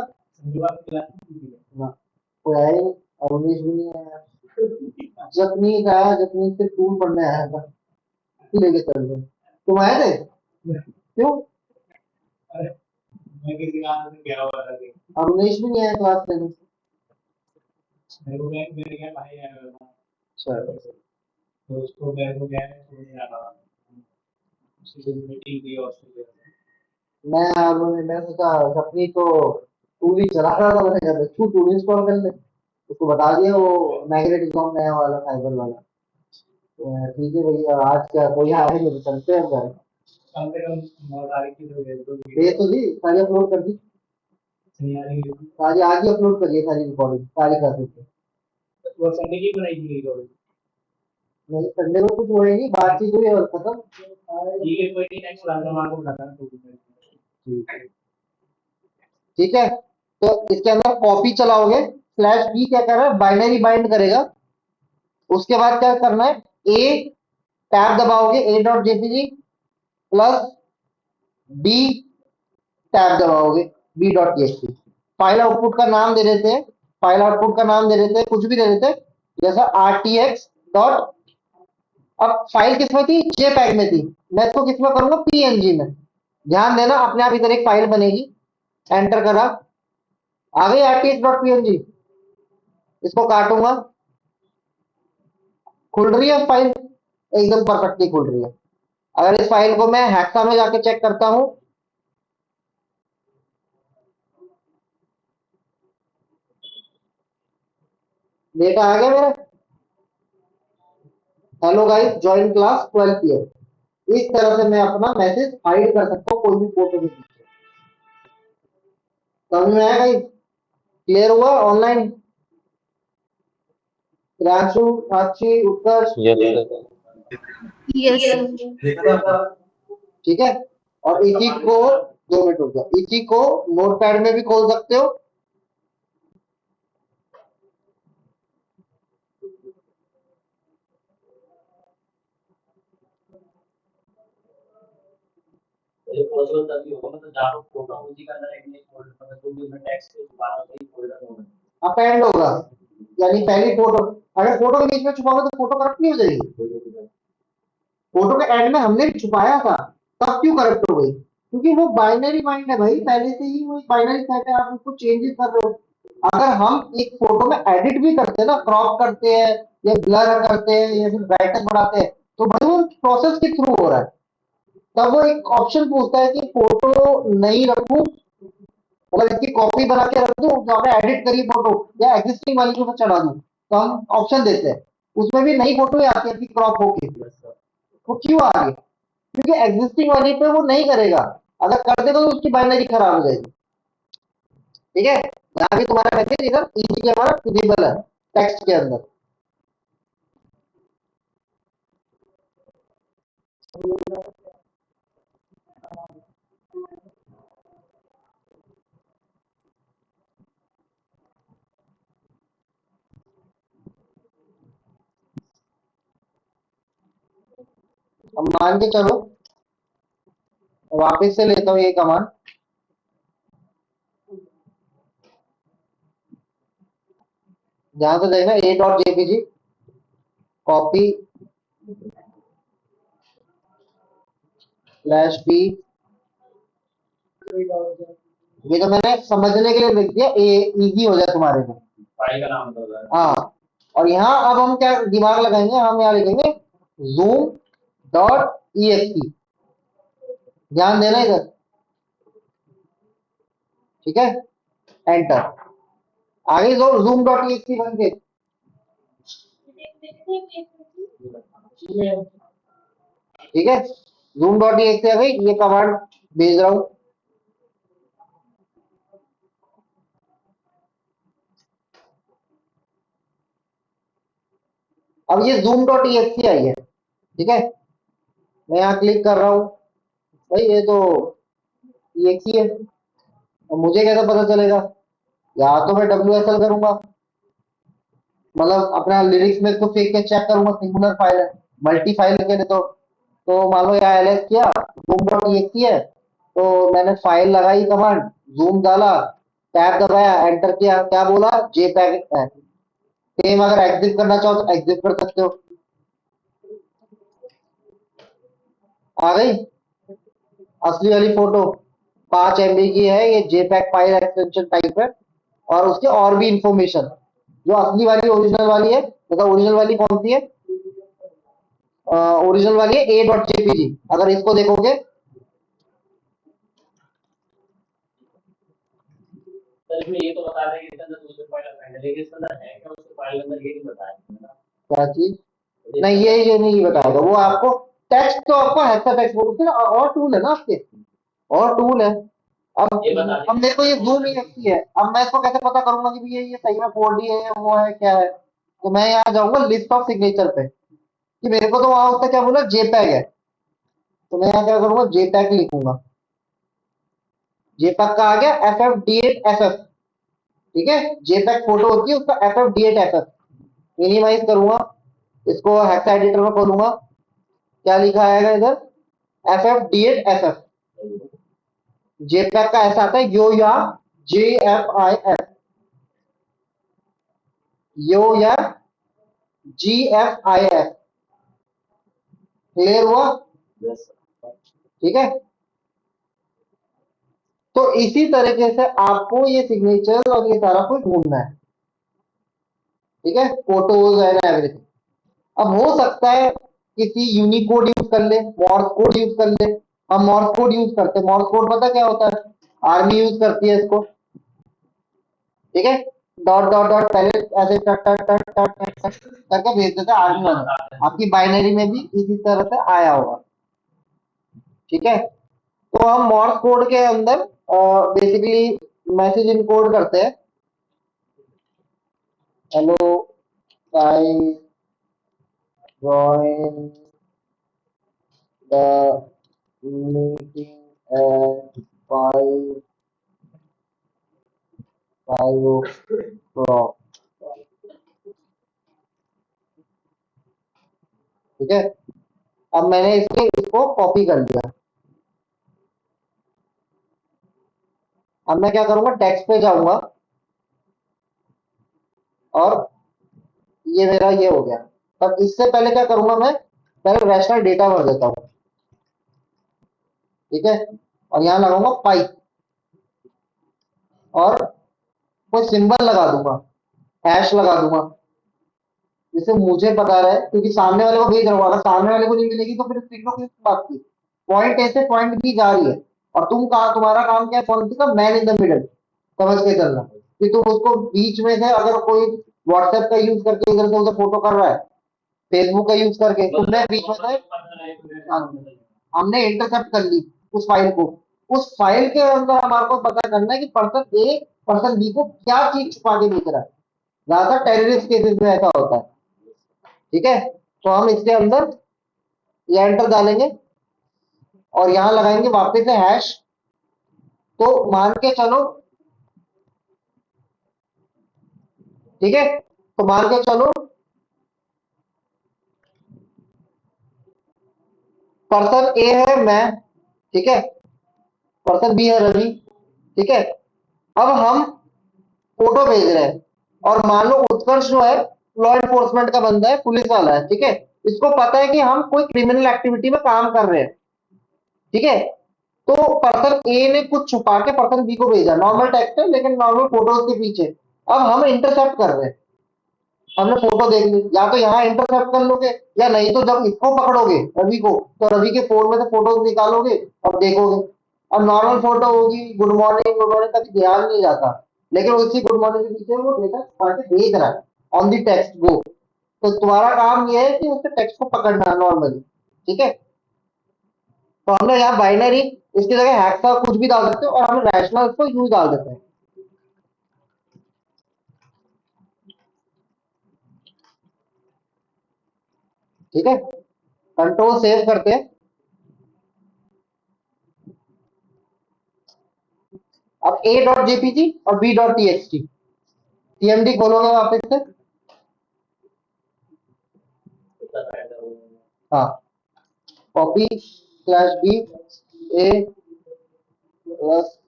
हाँ, कोई आया ही नहीं, अवनीश भी नहीं आया, जपनीत आया, जपनीत से टूल पढ़ने आया था, लेके चल गए। तुम आए थे क्यों, अवनीश भी नहीं आया क्लास में। अच्छा, मैं सोचा अपनी तो टूल ही चला रहा था, मैंने कहा तू टूल इंस्टॉल कर ले, उसको बता दिया वो मैग्नेटिक जॉन नया वाला फाइबर वाला। तो ठीक है भैया, आज क्या कोई आया नहीं तो चलते हैं घर। ये तो दी सारी अपलोड कर दी, सारी आज ही अपलोड करिए, सारी रिकॉर्डिंग सारी कर दी। नहीं संडे को कुछ हुआ ही नहीं, बातचीत हुई और खत्म। ठीक है, तो इसके अंदर कॉपी चलाओगे, /b क्या कर रहा है, बाइनरी बाइंड करेगा। उसके बाद क्या करना है, ए टैब दबाओगे, a.jpg प्लस b टैब दबाओगे, b.txt। फाइल आउटपुट का नाम दे देते हैं, फाइल आउटपुट का नाम दे देते हैं, कुछ भी दे देते हैं, जैसा rtx डॉट, अब फाइल किसमें थी, JPEG में थी, मैं इसको किसमें करूंगा, png में। ध्यान देना अपने आप इधर एक फाइल बनेगी, एंटर करा, आ गई rtx.png, इसको काटूंगा, खुल रही है फाइल, एकदम परफेक्टली खुल रही है। अगर इस फाइल को मैं हेक्सा में जाके चेक करता हूं, डेटा आ गया मेरा, hello guys join class 12 PM। इस तरह से मैं अपना मैसेज हाइड कर सकता हूँ कोई भी फोटो के पीछे। समझ में आया गाइस, क्लियर हुआ ऑनलाइन, राशु, साक्षी, उत्कर्ष, Yes, sir. Yes, sir. ठीक है। और इसी को 2 मिनट हो गया, इसी को नोटपैड में भी खोल सकते हो, अपेंड होगा, यानी पहली फोटो, अगर फोटो के बीच में छुपाओगे तो फोटो करप्ट नहीं हो जाएगी। फोटो के एंड में हमने भी छुपाया था, तब क्यों करप्ट हो गई, क्योंकि वो बाइनरी माइंड है भाई, पहले से ही वो बाइनरी सेट है, आप उसको चेंजेस कर रहे हो। अगर हम एक फोटो में एडिट भी करते हैं ना, क्रॉप करते हैं या ब्लर करते हैं या फिर ब्राइटनेस बढ़ाते हैं, तो भाई वो प्रोसेस के थ्रू हो रहा है, तब वो एक ऑप्शन पूछता है कि फोटो नहीं रखूं, मतलब इसकी कॉपी बना के रख दूं, जो आपने एडिट करी फोटो या एग्जिस्टिंग वाली को मैं चढ़ा दूं, तो हम ऑप्शन देते हैं, उसमें भी नई फोटो ही आती है क्रॉप होके। वो क्यों आ रही है, क्योंकि एग्जिस्टिंग वाली पे वो नहीं करेगा, अगर कर देगा तो उसकी बाइनरी खराब हो जाएगी। ठीक है, यहाँ भी तुम्हारा मैसेज इधर इजी हमारा विजिबल है टेक्स्ट के अंदर। अब मान के चलो, वापस से लेता हूँ ये कमांड, जहां से देखना a.jpg कॉपी /b, ये तो मैंने समझने के लिए लिख दिया, इजी हो जाए तुम्हारे में, फाइल का नाम तो हाँ। और यहाँ अब हम क्या दिमाग लगाएंगे, हम यहाँ लिखेंगे zoom.exe, ध्यान देना इधर, ठीक है, एंटर, आगे जो zoom.exe बन के, ठीक है, zoom.exe आ गई, ये कमांड भेज रहा हूं, अब ये zoom.exe आई है, ठीक है, मैं यहाँ क्लिक कर रहा हूँ, भाई ये तो exe है, अब मुझे कैसे पता चलेगा? या तो मैं WSL करूंगा, मतलब अपना लिरिक्स में इसको फेंक के चेक करूंगा, सिंगुलर फाइल है, मल्टी फाइल के लिए तो मान लो यहाँ ls किया, zoom.exe है, तो मैंने फाइल लगाई, कमांड जूम डाला, टैब दबाया, एंटर किया, क्या बोला? JPEG है। सेम अगर एग्जिट करना चाहो तो एग्जिट कर सकते हो। आ गई असली वाली फोटो, 5 MB की है, ये JPEG फाइल एक्सटेंशन टाइप है, और उसके और भी इंफॉर्मेशन, जो असली वाली ओरिजिनल वाली है, मतलब ओरिजिनल वाली कौन सी है? ओरिजिनल वाली है a.jpg, अगर इसको देखोगे सर इसमें ये तो बता दें कि इसके अंदर दूसरे फाइल फाइल है, लेकिन इसके अंदर है क्या उसके फाइल के अंदर ये नहीं बताया। क्या चीज? नहीं, ये नहीं बताएगा वो आपको। टेक्स्ट तो आपको हेक्साटेक्स्ट बोलते हैं, और टूल है ना आपके, और टूल है। ये बता अब मेरे को ये जूम ही रखती है, अब मैं इसको कैसे पता करूंगा कि भैया ये सही में 4D है या वो है क्या है? तो मैं यहाँ जाऊंगा लिस्ट ऑफ सिग्नेचर पे, कि मेरे को तो वहां उसका क्या बोला, JPEG है, तो मैं यहाँ क्या करूंगा, JPEG लिखूंगा, JPEG का आ गया FF-D8FF, ठीक है, JPEG फोटो होती है उसका FF-D8FF, मिनिमाइज करूंगा, इसको हेक्सा एडिटर में खोलूंगा, क्या लिखा आएगा इधर, FF-D8FF, JPEG का ऐसा आता है यो या JFIF, यो या GFIF, क्लियर हुआ? ठीक है, तो इसी तरीके से आपको ये सिग्नेचर और ये सारा कुछ ढूंढना है, ठीक है, फोटोज एंड एवरीथिंग। अब हो सकता है किसी यूनिकोड यूज कर ले, मॉर्स कोड यूज कर ले, हम मॉर्स कोड यूज करते हैं, मॉर्स कोड पता क्या होता है? आर्मी यूज करती है इसको, ठीक है, डॉट डॉट डॉट पहले ऐसे टक टक टक टक टक टक करके भेज देते हैं आर्मी वाला, आपकी बाइनरी में भी इसी तरह से आया होगा, ठीक है। तो हम मॉर्स कोड के अंदर बेसिकली मैसेज इनकोड करते हैं, hello guys join the meeting at 5 o'clock, ठीक है। अब मैंने इसको कॉपी कर लिया, अब मैं क्या करूंगा, टेक्स्ट पे जाऊंगा, और ये मेरा ये हो गया। अब इससे पहले क्या करूंगा, मैं पहले रैशनल डेटा भर देता हूँ, ठीक है, और यहाँ लगाऊंगा पाइप, और कोई सिंबल लगा दूंगा, हैश लगा दूंगा, जिससे मुझे पता रहे, क्योंकि सामने वाले को भेज रहा हूँ, अगर सामने वाले को नहीं मिलेगी तो फिर सिग्नल किस बात की, पॉइंट ए से पॉइंट बी जा रही है, और तुम कहा, तुम्हारा काम क्या है, कौन सी का मैन इन द मिडल, समझ के चलना, कि तुम उसको बीच में से, अगर कोई व्हाट्सएप का यूज करके इधर से उधर फोटो कर रहा है, फेसबुक का यूज करके, तुमने बीच में से, हमने इंटरसेप्ट कर ली उस फाइल को, उस फाइल के अंदर हमारे को पता करना है कि पर्सन ए पर्सन बी को क्या चीज छुपा के बेच रहा है, ज्यादातर टेररिस्ट केसेस में ऐसा होता है, ठीक है। तो हम इसके अंदर ये एंटर डालेंगे, और यहां लगाएंगे वापस से हैश, तो मान के चलो, ठीक है, तो मान के चलो पर्सन ए है मैं, ठीक है, पर्सन बी है रवि, ठीक है। अब हम फोटो भेज रहे हैं, और मान लो उत्कर्ष जो है लॉ एनफोर्समेंट का बंदा है, पुलिस वाला है, ठीक है, इसको पता है कि हम कोई क्रिमिनल एक्टिविटी में काम कर रहे हैं, ठीक है। तो पर्सन ए ने कुछ छुपा के पर्सन बी को भेजा, नॉर्मल टेक्स्ट है लेकिन नॉर्मल फोटोज के पीछे, अब हम इंटरसेप्ट कर रहे हैं, हमने फोटो देख ली, या तो यहाँ इंटरसेप्ट कर लोगे, या नहीं तो जब इसको पकड़ोगे रवि को, तो रवि के फोन में से फोटोज निकालोगे और देखोगे। अब नॉर्मल फोटो होगी, गुड मॉर्निंग तक ध्यान नहीं जाता, लेकिन उसी गुड मॉर्निंग के पीछे वो डेटा पढ़ के भेज रहा है ऑन दी टेक्स्ट गो, तो तुम्हारा काम ये है कि उसके टेक्स्ट को पकड़ना है नॉर्मली, ठीक है। तो हमने यहाँ बाइनरी, इसकी जगह हैक्सा कुछ भी डाल सकते हो, और हम रैशनल को यूज डाल देते हैं, ठीक है, कंट्रोल सेव करते हैं। अब a.jpg और b.txt, tmd खोलोगे वापस से। कितना फाइल करूँगा? हाँ, कॉपी /b a प्लस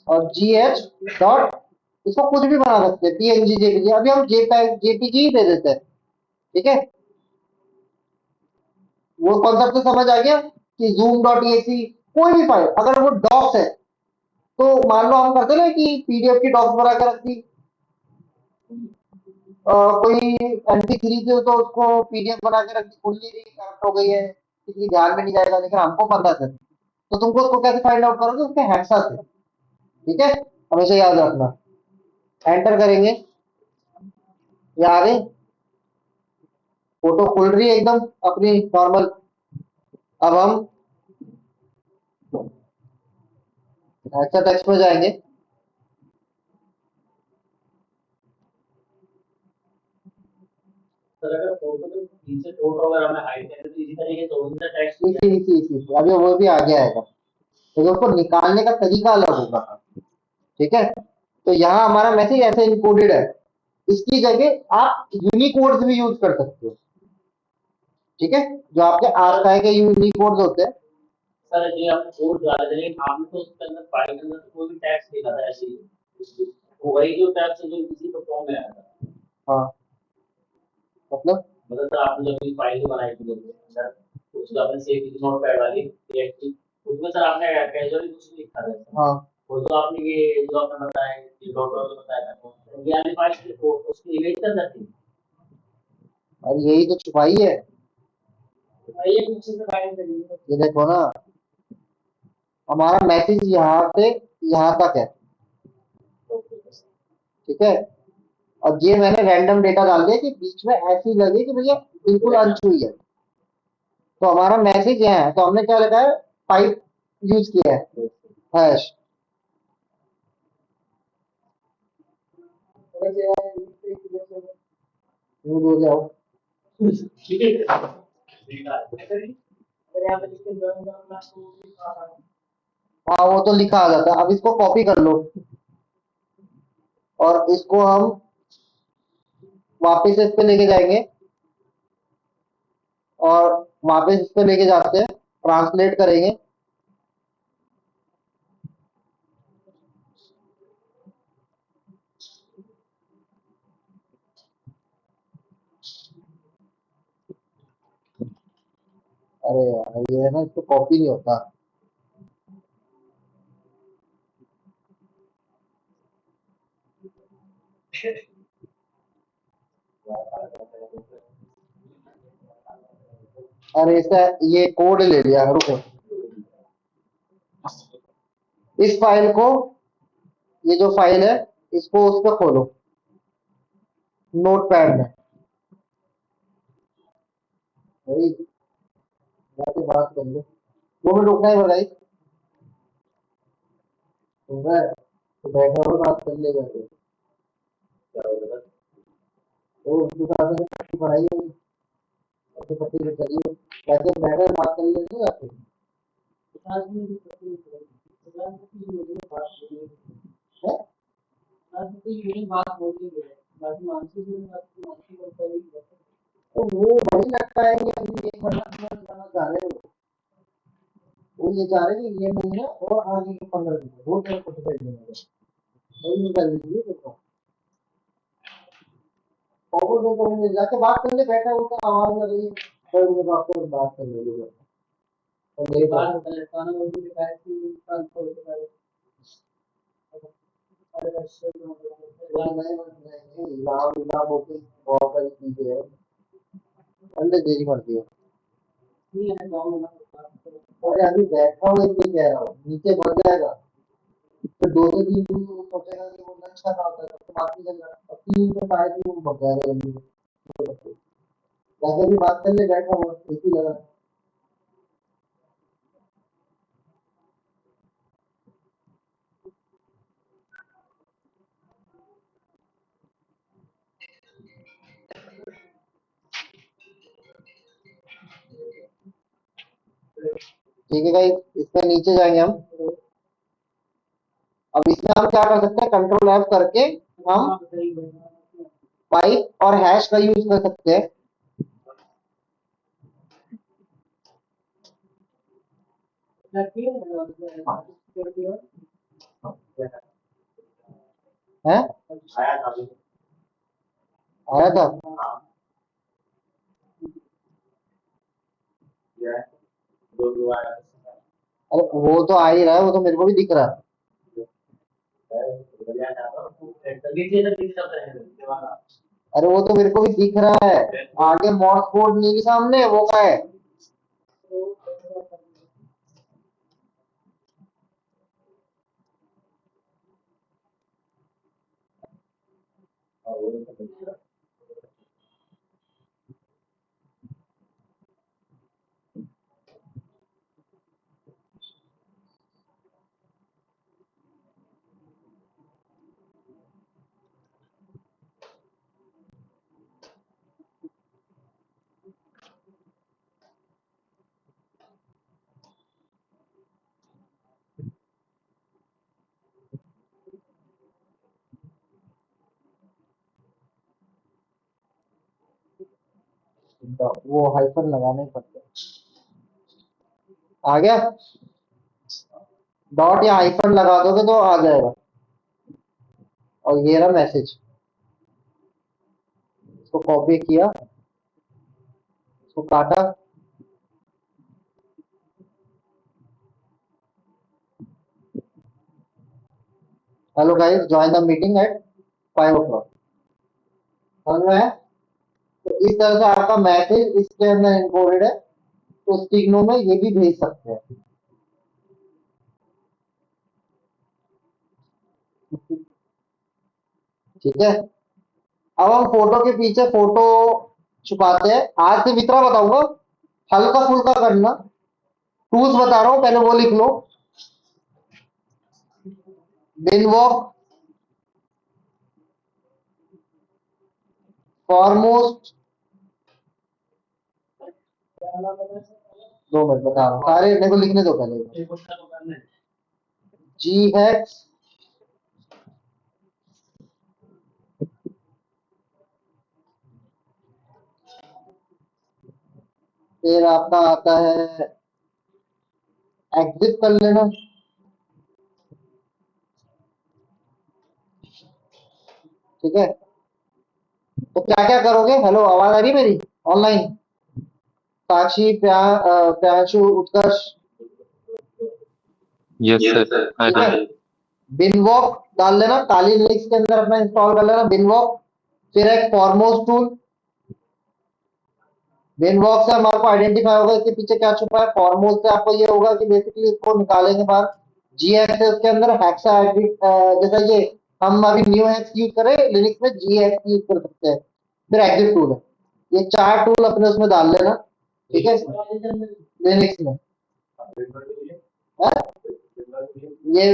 और gh डॉट, इसको कुछ भी बना सकते हैं, png jpg, अभी हम jpg ही दे देते हैं। ठीक है, वो कॉन्सेप्ट तो समझ आ गया कि zoom.exe कोई भी फाइल अगर वो डॉक्स है, तो मान लो हम करते ना कि पीडीएफ की डॉक्स बना के रखती, कोई MP3 थी तो उसको पीडीएफ बना के रखती, खुल नहीं रही, करप्ट हो गई है, किसी ध्यान में नहीं जाएगा, लेकिन हमको पता है, तो तुमको उसको कैसे फाइंड आउट करोगे, उसके हेक्सा से। ठीक है, हमेशा याद रखना। एंटर करेंगे, ये आ गई फोटो, खुल रही है एकदम अपनी नॉर्मल। अब हम हेक्सा टेक्स्ट में जाएंगे, सर अगर फोटो तो नीचे फोटो अगर हमें हाइड करें तो इसी तरीके से उनका टेक्स्ट इसी अभी वो भी आगे आएगा, तो उसको निकालने का तरीका अलग होगा। ठीक है, तो यहाँ हमारा मैसेज ऐसे इनकोडेड है, इसकी जगह आप यूनिकोड्स भी यूज कर सकते हो। ठीक है, जो आपके आरकाई के यूनिकोड्स होते हैं। सर जी आप कोड डाल दें, लेकिन आपने तो उसके अंदर फाइल के अंदर तो कोई भी टेक्स्ट लिखा था ऐसे ही, वो वही जो टेक्स्ट जो किसी को फॉर्म में आया था। हाँ, मतलब सर आपने जब भी फाइल बनाई थी सर, उसको आपने सेव की नोटपैड वाली टीएक्सटी, उसमें सर आपने कैजुअली कुछ नहीं लिखा था। हाँ, वो जो आपने ये जो आपने बताया कि डॉक्टर को बताया था, तो ये वाली फाइल को उसकी इमेज कर सकती और यही तो छुपाई है, है, ये पीछे से फाइल करी है। ये देखो ना, हमारा मैसेज यहाँ से यहाँ तक है। ठीक है, और ये मैंने रैंडम डेटा डाल दिया कि बीच में ऐसी लगे कि भैया बिल्कुल अनछुई है, तो हमारा मैसेज यहाँ है, तो हमने क्या लिखा है, पाइप यूज किया है, हैश। यूज हो जाओ, ठीक है, ठीक है, अगर यहाँ पे जिसके ड्राइंग करना तो हाँ वो तो लिखा आ जाता है। अब इसको कॉपी कर लो और इसको हम वापस इस पे लेके जाएंगे, और वापस इस पे लेके जाते हैं, ट्रांसलेट करेंगे। अरे यार ये है ना, इसको कॉपी नहीं होता। अरे इसका ये कोड ले लिया, रुको, इस फाइल को, ये जो फाइल है इसको उस पर खोलो, नोट पैड में। भाई जाके बात कर लो, 2 मिनट रुकना है भाई, सुन रहा है तो बैठा हो, बात कर लेगा क्या होगा? तो उसके साथ में पट्टी पढ़ाई होगी, ऐसे पट्टी से चलिए, कैसे बैठे बात कर लेते जाके। है? तो वो वही लगता है कि अभी 1 महीना पूरा जाना चाह रहे हो, वो ये चाह रहे हैं कि ये महीना और आगे के 15 दिन वो तेरे को डिसाइड नहीं होगा, वही निकाल दीजिए देखो। और वो तो जाके बात कर ले, बैठा होता आवाज लग रही है, तो मुझे आपको बात कर ले, और मेरी बात लाभ लाभ होते बहुत सारी चीजें है, अंदर देरी पड़ती है। अरे अभी बैठा हूँ इसलिए कह रहा हूँ, नीचे बढ़ जाएगा, फिर 2 से 3 दिन वो सोचेगा कि वो लंच कर रहा होता है, तब तो बात नहीं चल रहा, अब 3 दिन शायद ही वो बढ़ जाएगा जल्दी से। वैसे भी बात करने बैठा हुआ इसी लगा। ठीक है गाइस, इसमें नीचे जाएंगे हम। अब इसमें हम क्या कर सकते हैं, कंट्रोल F करके हम पाइप और हैश का यूज कर सकते हैं। है आया था अभी। आया था। ये दो आया अरे वो तो आ ही रहा है, वो तो मेरे को भी दिख रहा है। बढ़िया था तो तभी से तो दिख सकता है। अरे वो तो मेरे को भी दिख रहा है, आगे मॉस कोड नहीं सामने, वो क्या है। वो हाइफन लगाने ही पड़ते हैं। आ गया, डॉट या हाइफन लगा दोगे तो आ जाएगा। और ये रहा मैसेज, इसको कॉपी किया, इसको काटा। Hello guys, join the meeting at 5 o'clock। समझ में है? तो इस तरह से आपका मैसेज इसके अंदर इनकोडेड है, तो सिग्नो में ये भी भेज सकते हैं। ठीक है, अब हम फोटो के पीछे फोटो छुपाते हैं। आज से मित्रा बताऊंगा, हल्का फुल्का करना। टूल्स बता रहा हूं, पहले वो लिख लो। बिनवॉक, फॉरमोस्ट, 2 मिनट बता रहा हूँ, सारे मेरे को लिखने दो पहले। जी हैक्स, फिर आपका आता है एग्जिट कर लेना। ठीक है, तो क्या क्या करोगे। हेलो, आवाज आ रही है मेरी ऑनलाइन? साक्षी, प्रियांशु, उत्कर्ष। Yes, sir. ठीक है, बिनवॉक डाल देना, काली लिंक्स के अंदर अपना इंस्टॉल कर लेना बिनवॉक। फिर एक फॉरमोस्ट टूल, बिनवॉक से हमारे को आइडेंटिफाई होगा इसके पीछे क्या छुपा है। फॉरमोस्ट से आपको ये होगा कि बेसिकली इसको निकालेंगे बाहर। जी एक्सेस के अंदर हेक्सा जैसा ये हम अभी न्यू हेक्स यूज करें लिनक्स में, जी एक्स यूज कर सकते हैं। फिर एग्जिट टूल है, ये 4 टूल अपने उसमें डाल लेना। ठीक है, लिनक्स में है? ये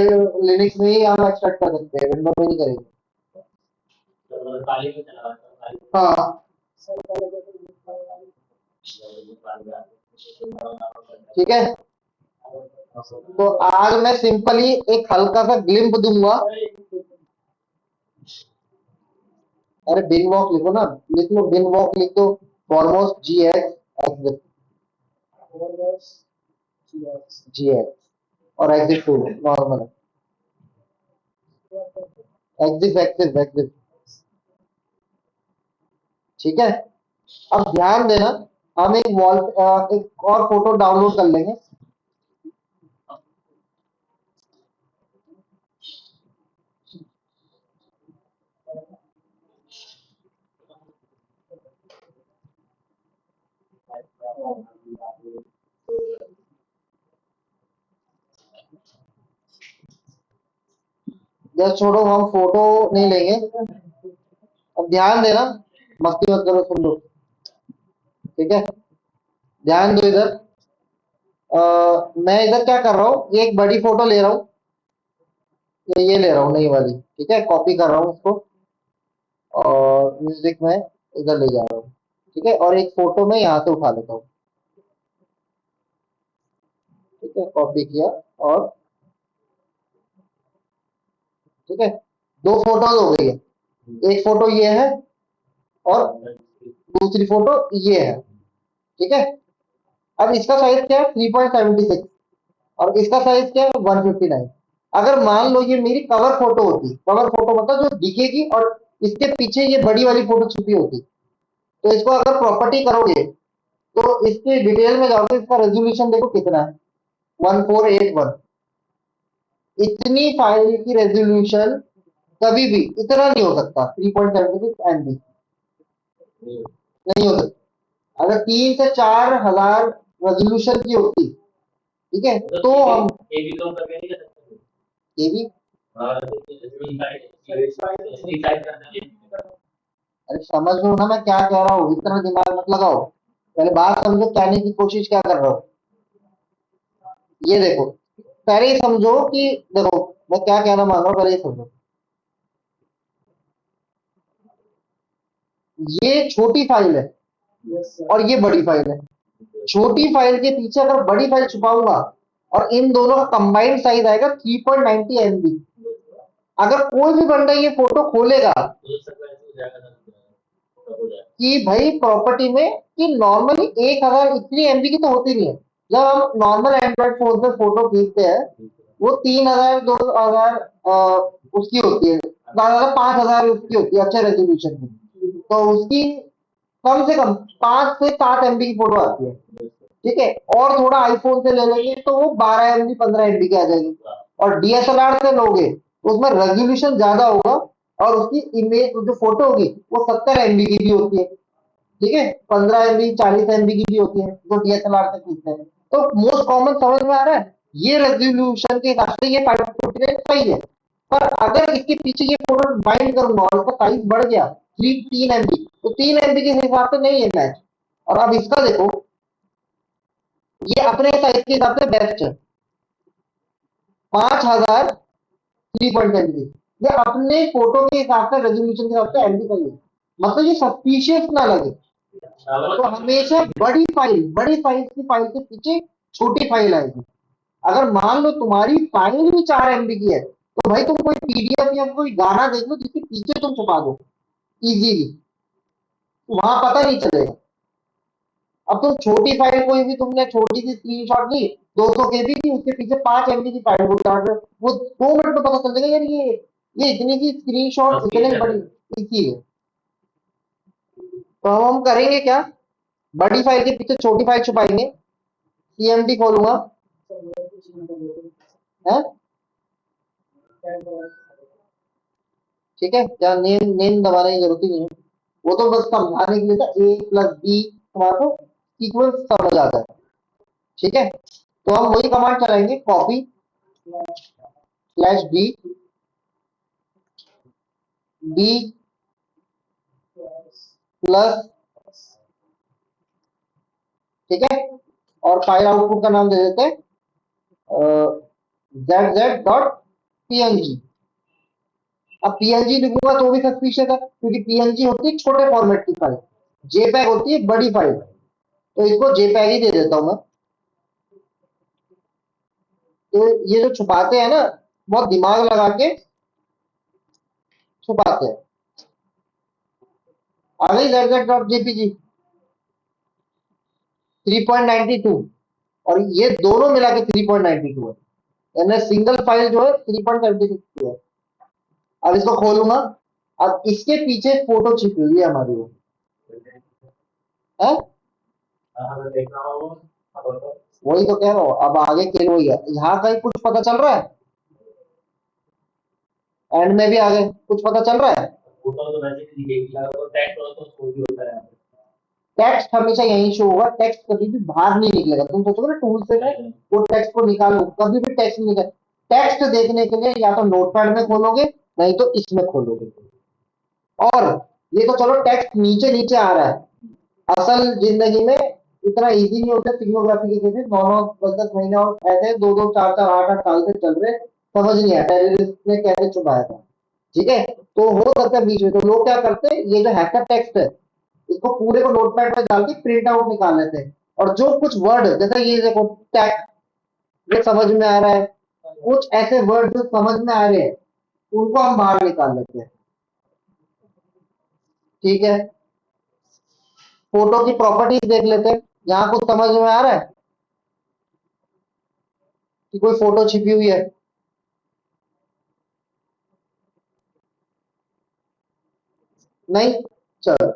लिनक्स में ही हम एक्सट्रैक्ट कर सकते हैं, विंडो में नहीं करेंगे। काली में चला हाँ ठीक है, तो आज मैं सिंपली एक हल्का सा ग्लिम्प दूंगा। अरे बिन वॉक लिखो ना, लिख लो बिन वॉक, लिख दो foremost G X, G X और exit to normal exit axis exit. ठीक है, अब ध्यान देना, हम एक एक और फोटो डाउनलोड कर लेंगे। जस्ट छोड़ो, हम फोटो नहीं लेंगे। अब ध्यान देना, मस्ती मत करो सुन लो। ठीक है, ध्यान दो इधर। मैं इधर क्या कर रहा हूँ, ये एक बड़ी फोटो ले रहा हूँ, ये ले रहा हूँ नई वाली। ठीक है, कॉपी कर रहा हूँ इसको और म्यूजिक में इधर ले जा रहा हूँ। ठीक है, और एक फोटो में यहाँ से उठा लेता हूँ। ठीक है, कॉपी किया और ठीक है, दो फोटोज हो गई है, एक फोटो ये है और दूसरी फोटो ये है, ठीक है। अब इसका साइज क्या है 3.76 और इसका साइज क्या है 159। अगर मान लो ये मेरी कवर फोटो होती, कवर फोटो मतलब जो दिखेगी और इसके पीछे ये बड़ी वाली फोटो छुपी होती, तो इसको अगर प्रॉपर्टी करोगे तो इसके डिटेल में जाओगे, इसका रेजोल्यूशन देखो कितना है 1481। इतनी फाइल की रेजोल्यूशन कभी भी इतना नहीं हो सकता 3.76 MB नहीं हो सकता। अगर 3 से 4 हजार रेजोल्यूशन की होती, ठीक है, तो हम ये भी कम करके नहीं कर सकते। ये भी अरे समझ लो ना मैं क्या कह रहा हूँ, इतना दिमाग मत लगाओ, पहले बात समझो, कहने की कोशिश क्या कर रहा हूँ। ये देखो, पहले ही समझो कि देखो मैं क्या कहना मान रहा हूँ, पहले ही समझो। ये छोटी फाइल है और ये बड़ी फाइल है। छोटी फाइल के पीछे अगर बड़ी फाइल छुपाऊंगा और इन दोनों का कंबाइंड साइज आएगा 3.90 MB। अगर कोई भी बंदा ये फोटो खोलेगा कि भाई प्रॉपर्टी में कि नॉर्मली 1000 इतनी MB की तो होती नहीं है। जब हम नॉर्मल एंड्रॉइड फोन से फोटो खींचते हैं वो 3000 2000 उसकी होती है, 5000 उसकी होती है अच्छे रेजोल्यूशन की, तो उसकी कम से कम 5 से 7 MB की फोटो आती है, ठीक है। और थोड़ा आईफोन से ले लेंगे तो वो 12 MB 15 MB की आ जाएगी। और DSLR से लोगे तो उसमें रेजोल्यूशन ज्यादा होगा और उसकी इमेज जो फोटो होगी वो 70 MB की भी होती है, ठीक है, 15 MB 40 MB की भी होती है जो DSLR से खींचते हैं। तो मोस्ट कॉमन समझ में आ रहा है, ये रेजोल्यूशन के हिसाब से ये 549 सही है। पर अगर इसके पीछे ये फोटो बाइंड करूंगा और उसका साइज बढ़ गया 3 MB, तो 3 MB के हिसाब से नहीं है मैच। और अब इसका देखो, ये अपने साइज के हिसाब से बेस्ट है 5000 3.73, ये अपने फोटो के हिसाब से रेजोल्यूशन के हिसाब से एमबी का है, मतलब ये सस्पिशियस ना लगे। तो हमेशा बड़ी फाइल की फाइल के पीछे छोटी फाइल आएगी। अगर मान लो तुम्हारी फाइल भी 4 MB की है तो भाई तुम कोई PDF या कोई गाना देख लो जिसके पीछे तुम छुपा दो इजीली, वहां पता नहीं चलेगा। अब तुम छोटी फाइल कोई भी तुमने छोटी सी स्क्रीनशॉट ली 200 KB की, उसके पीछे 5 MB की फाइल वो 2 मिनट में पता चल जाएगा यार ये इतनी सी स्क्रीनशॉट इतने बड़ी, इसीलिए तो हम करेंगे क्या, बड़ी फाइल के पीछे छोटी फाइल छुपाएंगे, CMD खोलूंगा है, ठीक है, क्या नेम नेम दबाने की जरूरत ही नहीं है, वो तो बस समझाने के लिए था A+B तुम्हारा तो सीक्वेंस समझ आता है, ठीक है। तो हम वही कमांड चलाएंगे, कॉपी /B B प्लस, ठीक है, और फाइल आउटपुट का नाम दे देते हैं zz.png। अब PNG लिखूंगा तो भी सस्पिशियस है क्योंकि PNG होती है छोटे फॉर्मेट की फाइल, JPEG होती है बड़ी फाइल, तो इसको JPEG ही दे देता हूं मैं। तो ये जो छुपाते हैं ना बहुत दिमाग लगा के छुपाते हैं। आ गई zz.jpg 3.92 और ये दोनों मिला के 3.92 है, यानी सिंगल फाइल जो है 3.76 है। अब इसको खोलूंगा, अब इसके पीछे फोटो छिपी हुई है हमारी वो है, वही तो कह रहा हूँ। अब आगे खेल वही है, यहाँ कहीं कुछ पता चल रहा है, एंड में भी आगे कुछ पता चल रहा है। टेक्स्ट हमेशा यहीं शो होगा, टेक्स्ट कभी भी बाहर नहीं निकलेगा। तुम सोचोगे ना टूल से मैं वो टेक्स्ट को निकालू, कभी भी टेक्स्ट नहीं निकल। टेक्स्ट देखने के लिए या तो नोटपैड में खोलोगे नहीं तो इसमें खोलोगे। और ये तो चलो टेक्स्ट नीचे नीचे आ रहा है, असल जिंदगी में इतना इजी नहीं होता। सिग्नोग्राफी के केसेस 9-9 10-10 महीने और ऐसे 2-2 4-4 8-8 साल से चल रहे, समझ नहीं आया टेररिस्ट ने कैसे छुपाया था, ठीक है। तो हो सकता है बीच में, तो लोग क्या करते हैं ये जो हैकर टेक्स्ट है इसको पूरे को नोटपैड पे डाल के प्रिंट आउट निकाल लेते हैं और जो कुछ वर्ड जैसे ये देखो टैग ये समझ में आ रहा है। कुछ ऐसे वर्ड जो समझ में आ रहे हैं उनको हम बाहर निकाल लेते हैं। ठीक है, फोटो की प्रॉपर्टीज देख लेते हैं। यहाँ कुछ समझ में आ रहा है कि कोई फोटो छिपी हुई है? नहीं। चलो,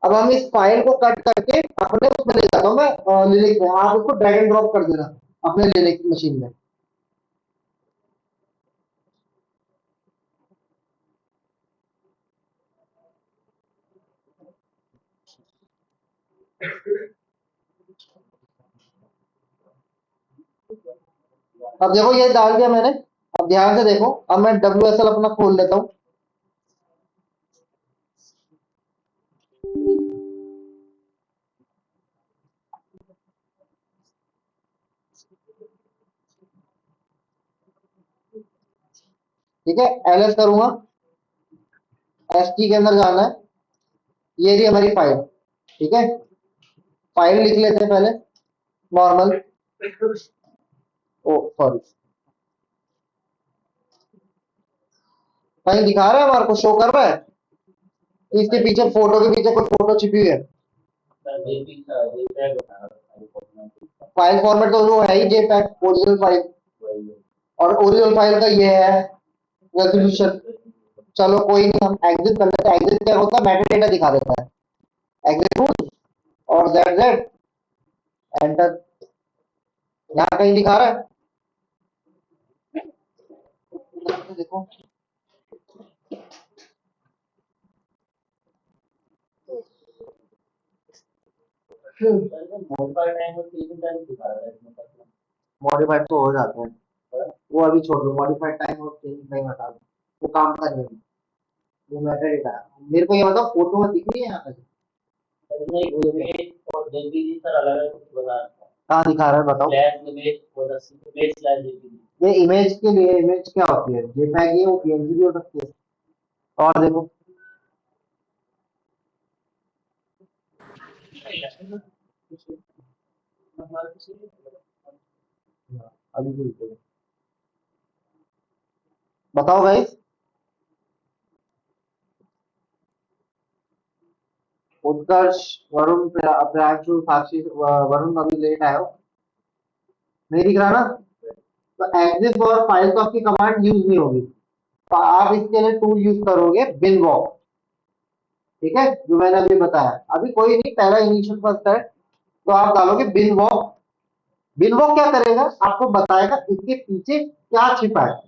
अब हम इस फाइल को कट करके अपने उसमें ले जाता हूँ मैं, लिरिक्स में। आप उसको ड्रैग एंड ड्रॉप कर देना अपने लिरिक्स मशीन में। अब देखो ये डाल दिया मैंने। अब ध्यान से देखो, अब मैं WSL अपना खोल लेता हूँ। ठीक है, LS करूंगा, ST के अंदर जाना है। ये रही हमारी फाइल। ठीक है, फाइल लिख लेते हैं पहले, नॉर्मल। ओ सॉरी, कहीं दिखा रहा है हमारे को, शो कर रहा है कि इसके पीछे, फोटो के पीछे कोई फोटो छिपी हुई है? फाइल फॉर्मेट तो वो है ही JPEG, ओरिजिनल फाइल। और ओरिजिनल फाइल का ये है रेजोल्यूशन। चलो कोई नहीं, हम एग्जिट कर लेते हैं। एग्जिट क्या होता है, मेटा डेटा दिखा देता है। एग्जिट रूल और Z एंटर। यहाँ कहीं दिखा रहा है? देखो, मॉडिफाइड तो हो जाते हैं। वो अभी छोड़ दो, मॉडिफाइड टाइम और चेंजिंग टाइम हटा दो, वो काम का नहीं है। वो मेटा डेटा है। मेरे को ये बताओ, फोटो में दिख रही है यहाँ पे? कहाँ दिखा रहा है बताओ? ये इमेज के लिए, इमेज क्या होती है? JPEG ये, वो PNG भी हो सकती है। और देखो, अभी तो देखो। बताओ भाई, उत्कर्ष, वरुण, प्रियांशु, साक्षी, वरुण अभी लेट आए हो, नहीं दिख रहा ना? तो एग्जिट और फाइल तो आपकी कमांड यूज नहीं होगी, तो आप इसके लिए टूल यूज करोगे बिनवॉक। ठीक है, जो मैंने अभी बताया। अभी कोई नहीं, पहला इनिशियल फर्स्ट है, तो आप डालोगे बिनवॉक। बिनवॉक क्या करेगा, आपको बताएगा इसके पीछे क्या छिपा है।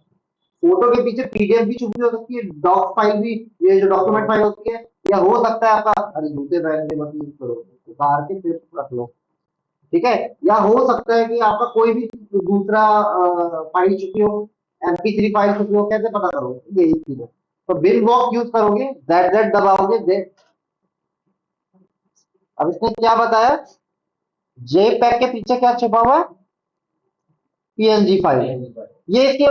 फोटो के पीछे PDF भी छुपी हो सकती है, डॉक फाइल भी, ये जो डॉक्यूमेंट फाइल होती है, या हो सकता है आपका, अरे जूते पहन के मत यूज करो, उतार के फिर रख लो। ठीक है, या हो सकता है कि आपका कोई भी दूसरा फाइल छुपी हो, MP3 फाइल छुपी हो, कैसे पता करोगे? यही चीज है। तो बिन वॉक यूज करोगे, Z दबाओगे, Z। अब इसने क्या बताया, JPEG के पीछे क्या छुपा हुआ है? PNG file. ये इसके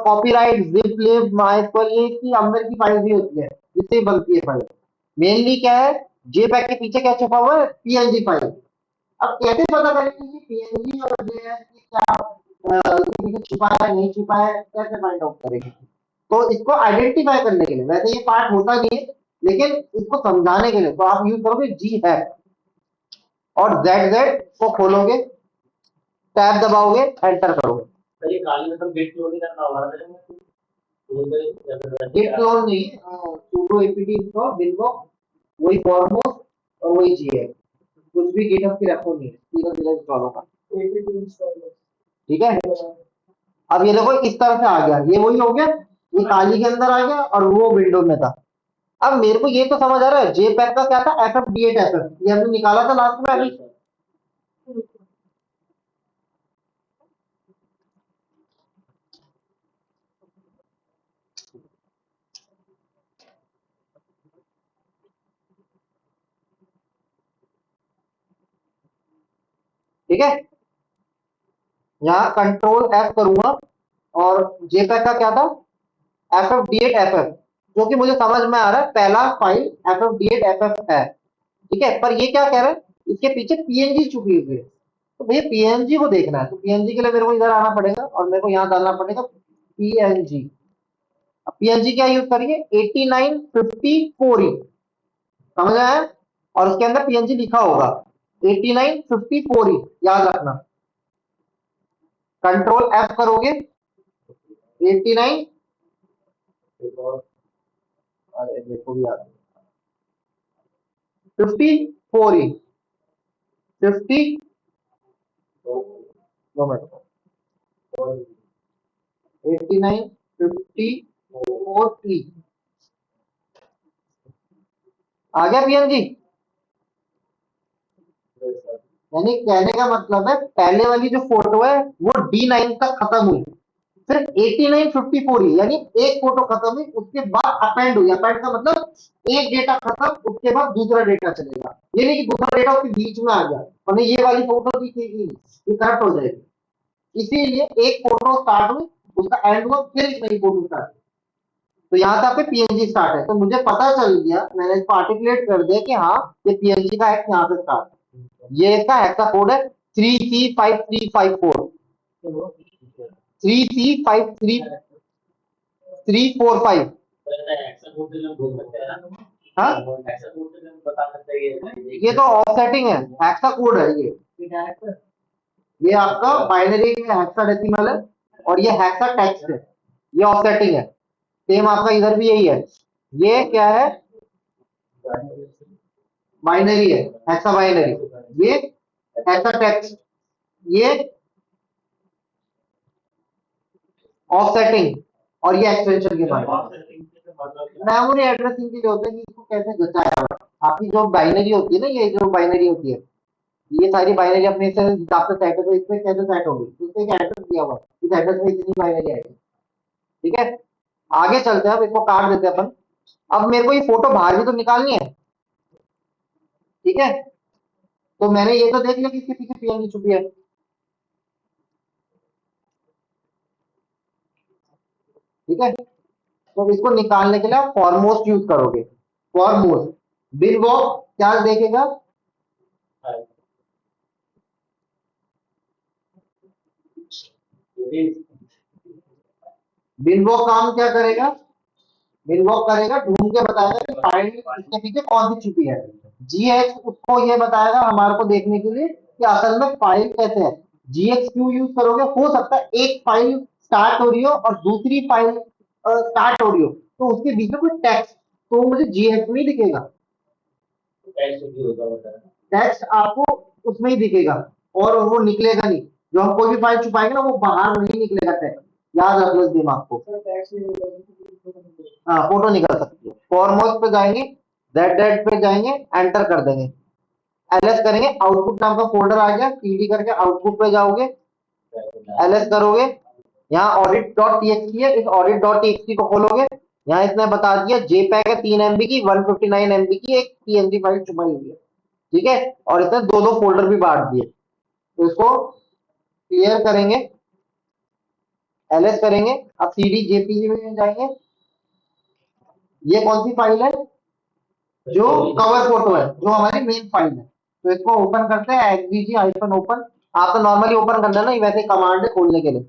कॉपीराइट, जिप लिब, माइस्क्वेल, ये इसकी अंदर की फाइल भी होती है जिससे बनती है फाइल। मेनली क्या है, JPEG के पीछे क्या छुपा हुआ है? PNG file. अब कैसे पता करेंगे कि PNG और JS की क्या इसके पीछे छुपा है नहीं छुपा है, कैसे फाइंड आउट करेंगे? तो इसको आइडेंटिफाई करने के लिए, वैसे ये पार्ट होता नहीं है, लेकिन इसको समझाने के लिए तो आप यूज करोगे G हैक, और ZZ को खोलोगे, टैब दबाओगे, एंटर करोगे। गिट क्लोन नहीं, sudo apt install binbox, वही फॉर्मोस और वही G है। कुछ भी गिटहब की रेफो नहीं है, सीधा सीधा इंस्टॉल होगा। ठीक है, अब ये देखो इस तरह से आ गया, ये वही हो गया, ये काली के अंदर आ गया और वो विंडो में था। अब मेरे को ये तो समझ आ रहा है, JPEG का क्या था, FF8FF, ये हमने निकाला था लास्ट में अभी। ठीक है, यहाँ Ctrl+F करूंगा, और JPEG का क्या था, FF8FF, जो कि मुझे समझ में आ रहा है पहला फाइल FF8FF है। ठीक है, पर ये क्या कह रहा है, इसके पीछे PNG छुपी हुई है। तो भैया पीएनजी को देखना है, तो पीएनजी के लिए मेरे को इधर आना पड़ेगा और मेरे को यहाँ डालना पड़ेगा पीएनजी। अब पीएनजी क्या यूज करेंगे, 8954 समझ आया, और उसके अंदर पीएनजी लिखा होगा 8954 याद रखना। कंट्रोल एफ करोगे 89, अरे देखो भी याद 54 50 दो मिनट 8954 आ गया पीएनजी। यानी कहने का मतलब है पहले वाली जो फोटो है वो D9 तक खत्म हुई, फिर 8954 यानी एक फोटो खत्म हुई, उसके बाद अपेंड हुई। अपेंड का मतलब एक डेटा खत्म, उसके बाद दूसरा डेटा चलेगा। ये नहीं कि दूसरा डेटा उसके बीच में आ गया, वरना ये वाली फोटो दिखेगी नहीं, ये करप्ट हो जाएगी। इसीलिए एक फोटो स्टार्ट हुई, उसका एंड हुआ, फिर एक नई फोटो स्टार्ट। तो यहाँ तक पे पीएनजी स्टार्ट है, तो मुझे पता चल गया, मैंने इसको आर्टिकुलेट कर दिया कि हाँ ये पीएनजी का एक्ट यहाँ से स्टार्ट है। ये इसका हेक्सा कोड है 3C5354 3C53345। हाँ ये तो ऑफसेटिंग है, हेक्सा कोड है ये आपका बाइनरी हेक्साडेसिमल है और ये हेक्सा टेक्स्ट है, ये ऑफसेटिंग है। सेम आपका इधर भी यही है, ये क्या है बाइनरी है, हेक्सा बाइनरी, ये हेक्सा टेक्स्ट, ये ऑफसेटिंग और ये एक्सटेंशन के बाद मेमोरी एड्रेसिंग के लिए होता है कि इसको कैसे घटाया। आपकी जो बाइनरी होती है ना, ये जो बाइनरी होती है, ये सारी बाइनरी अपने से हिसाब से सेट है, तो इसमें कैसे सेट होगी, इसमें एक एड्रेस दिया हुआ है, इस एड्रेस में इतनी बाइनरी आएगी। ठीक है, आगे चलते हैं, अब इसको काट देते हैं अपन। अब मेरे को ये फोटो बाहर भी तो निकालनी है, ठीक है, तो मैंने ये तो देख लिया कि इसके पीछे पीएनजी छुपी है। ठीक है, तो इसको निकालने के लिए आप फॉरमोस्ट यूज करोगे, फॉरमोस्ट बिन वॉक क्या देखेगा, बिन वॉक काम क्या करेगा, बिन वॉक करेगा ढूंढ के बताएगा कि फाइल इसके पीछे कौन सी छुपी है। जीएक्स उसको ये बताएगा हमारे को देखने के लिए कि असल में फाइल कैसे है। जीएक्स क्यों यूज करोगे, हो सकता है एक फाइल स्टार्ट हो रही हो और दूसरी फाइल स्टार्ट हो रही हो, तो उसके बीच में कोई टेक्स्ट, तो मुझे जीएक्स में ही दिखेगा, टेक्स्ट आपको उसमें ही दिखेगा और वो निकलेगा नहीं। जो हम कोई भी फाइल छुपाएंगे ना वो बाहर नहीं निकलेगा टेक्स्ट, याद रख लो इस दिमाग को। हाँ फोटो निकल सकती है। फॉरमोस्ट पे जाएंगे, दैट पे जाएंगे, एंटर कर देंगे, एलएस करेंगे, आउटपुट नाम का फोल्डर आ गया, सीडी करके आउटपुट पे जाओगे, एलएस करोगे, यहाँ ऑडिट डॉट टीएक्सटी है, इस ऑडिट डॉट टीएक्सटी को खोलोगे, यहाँ इसने बता दिया जेपैग है 3 MB की, 159 MB की एक पीएनजी फाइल छुपाई हुई है। ठीक है, और इसने दो दो फोल्डर भी बांट दिए, तो इसको क्लियर करेंगे, एलएस करेंगे। अब सीडी जेपीजी में जाएंगे, ये कौन सी फाइल है, जो कवर फोटो है, जो हमारी मेन फाइल है, तो इसको ओपन करते हैं xvg हाइफन ओपन। आप तो नॉर्मली ओपन कर देना, वैसे कमांड है खोलने के लिए।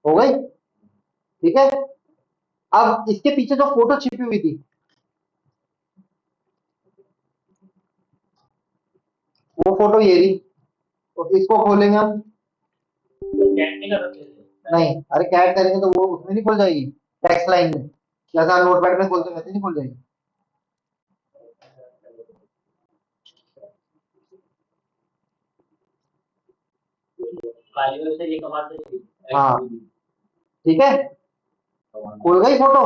हो गई, ठीक है। अब इसके पीछे जो फोटो छिपी हुई थी, वो फोटो ये रही, तो इसको खोलेंगे हम। नहीं, अरे कैट करेंगे तो वो उसमें नहीं खुल जाएगी, टेक्स्ट लाइन में, जैसा नोटपैड में खोलते वैसे नहीं खुल जाएगी। हाँ ठीक है, खुल गई फोटो,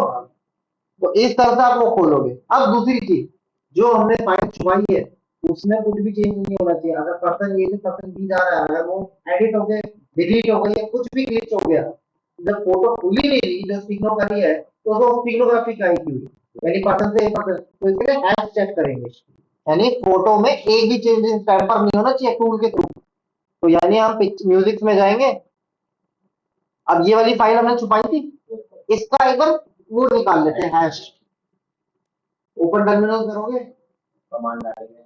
तो इस तरह से आप वो खोलोगे। अब दूसरी चीज, जो हमने फाइल छुपाई है उसमें कुछ भी चेंज नहीं होना चाहिए। अगर पर्सन ए से पर्सन बी जा रहा है, अगर वो एडिट हो गए, डिलीट हो गई या कुछ भी ग्लिच हो गया, जब फोटो खुली नहीं रही, जब सिग्नो करी है, तो वो सिग्नोग्राफी का इश्यू है, यानी पर्सन से पर्सन, तो इसके लिए हैश चेक करेंगे, यानी फोटो में एक भी चेंजेस टेम्पर नहीं होना चाहिए टूल के थ्रू। तो यानी हम म्यूजिक में जाएंगे, अब ये वाली फाइल हमने छुपाई थी, इसका एक बार वो निकाल लेते हैं हैश। ओपन टर्मिनल करोगे, कमांड डालेंगे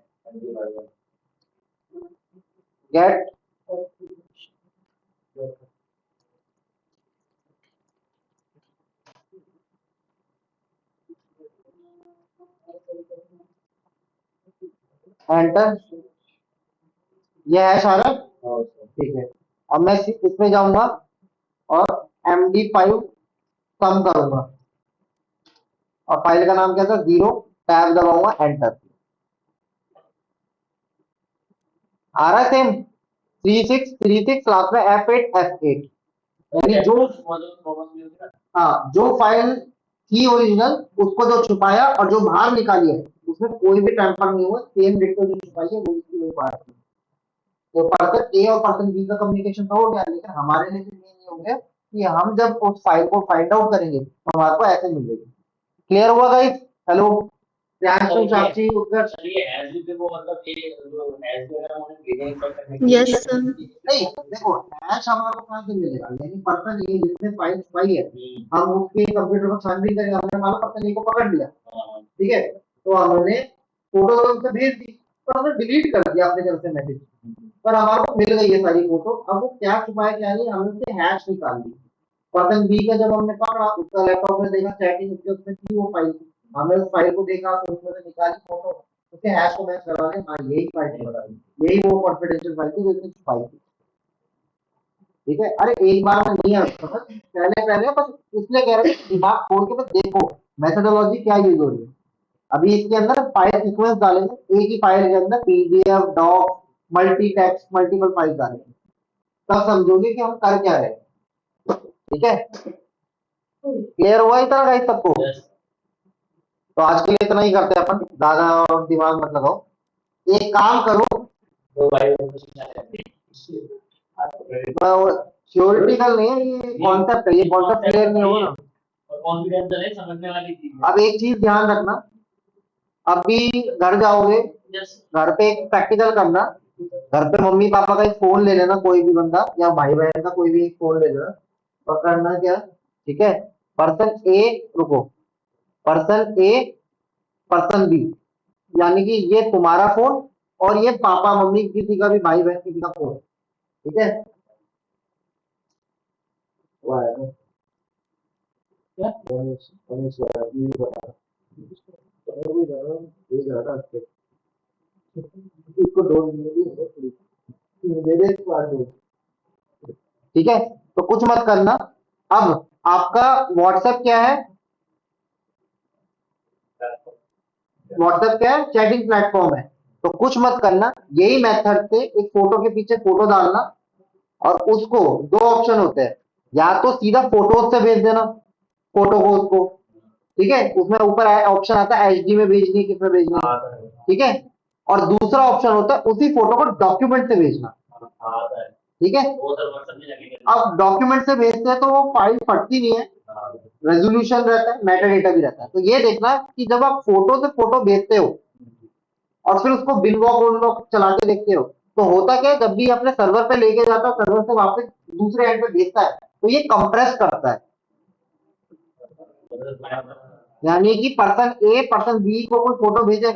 गेट एंटर, ये हैश आ रहा है, ठीक है। अब मैं इसमें जाऊंगा और MD5 कम करूंगा और फाइल का नाम क्या था, 0, टैब दबाऊंगा, एंटर। आ रहा है सेम 3636 लास्ट में F8 F8, यानी जो हाँ जो फाइल थी ओरिजिनल उसको जो छुपाया और जो बाहर निकाली है उसमें कोई भी ट्रांसफर नहीं हुआ, सेम डिटेल जो छुपाई है वही पार्ट है। तो पर्सन ए और पर्सन बी का कम्युनिकेशन तो हो गया, लेकिन हमारे लिए भी ये हो गया कि हम जब उस फाइल को फाइंड आउट करेंगे तो हमारे को ऐसे मिलेगी। क्लियर हुआ गाइस? हेलो प्रियांशु, साक्षी, उत्कर्ष? ये एसबी पे वो मतलब ये जो एसबी वगैरह उन्हें भेजने का यस सर। नहीं देखो, हैश हमारे को कहाँ से मिलेगा, यानी पर्सन ए जिसने फाइल छुपाई है हम उसके कंप्यूटर पर छानबीन करके हमने माना पर्सन ए को पकड़ लिया, ठीक है, तो हमने फोटो उसे भेज दी पर हमने डिलीट कर दिया अपने तरफ से मैसेज, पर हमारे को मिल गई है सारी फोटो। अब वो क्या छुपाया क्या नहीं, हमने उससे हैश निकाल दी। पर्सन बी का जब हमने पकड़ा उसका लैपटॉप में देखा चैटिंग उसके उसमें थी वो फाइल, हमने उस फाइल को देखा तो उसमें से निकाली फोटो, उसके हैश को मैच करवा ले, हाँ यही फाइल थी, यही वो कॉन्फिडेंशियल फाइल थी जो इसने छुपाई थी, ठीक है। अरे एक बार में नहीं है पहले पहले बस इसलिए कह रहे हैं दिमाग खोल के बस देखो मेथोडोलॉजी क्या यूज हो रही है। अभी इसके अंदर फाइल सीक्वेंस डालेंगे, एक ही फाइल के अंदर PDF, doc, multi text, multiple file डालेंगे, तब समझोगे कि हम कर क्या रहे हैं, ठीक है। क्लियर हुआ इतना गाइस सबको? तो आज के लिए इतना ही करते हैं अपन, ज्यादा दिमाग मत लगाओ। एक काम करो, तो भाई थ्योरेटिकल नहीं है ये कॉन्सेप्ट है, ये कॉन्सेप्ट क्लियर नहीं होगा ना। और कॉन्फिडेंस है समझने वाली चीज अब एक चीज ध्यान रखना, अभी घर जाओगे, घर पे एक प्रैक्टिकल करना, घर पे मम्मी पापा का एक फोन ले लेना, कोई भी बंदा या भाई बहन का कोई भी एक फोन ले लेना, और करना क्या, ठीक है, पर्सन ए, रुको, पर्सन ए, पर्सन बी, यानी कि ये तुम्हारा फोन और ये पापा मम्मी किसी का भी भाई बहन किसी का फोन, ठीक है। ठीक है, तो कुछ मत करना। अब आपका व्हाट्सएप क्या है, व्हाट्सएप क्या है, चैटिंग प्लेटफॉर्म है, तो कुछ मत करना, यही मेथड से एक फोटो के पीछे फोटो डालना और उसको, दो ऑप्शन होते हैं, या तो सीधा फोटो से भेज देना फोटो को उसको, ठीक है, उसमें ऊपर ऑप्शन आता है एचडी में भेजनी है, किसमें भेजनी है, ठीक है, और दूसरा ऑप्शन होता है उसी फोटो को डॉक्यूमेंट से भेजना, ठीक है। अब डॉक्यूमेंट से भेजते हैं तो वो फाइल फटती नहीं है, रेजोल्यूशन रहता है, मेटा डेटा भी रहता है। तो ये देखना कि जब आप फोटो से फोटो भेजते हो और फिर उसको बिनवॉक चला के देखते हो तो होता क्या है, जब भी अपने सर्वर पे लेके जाता है सर्वर से वापस दूसरे एंड पे भेजता है तो ये कंप्रेस करता है, यानी कि पर्सन ए पर्सन बी को कोई फोटो भेजेगा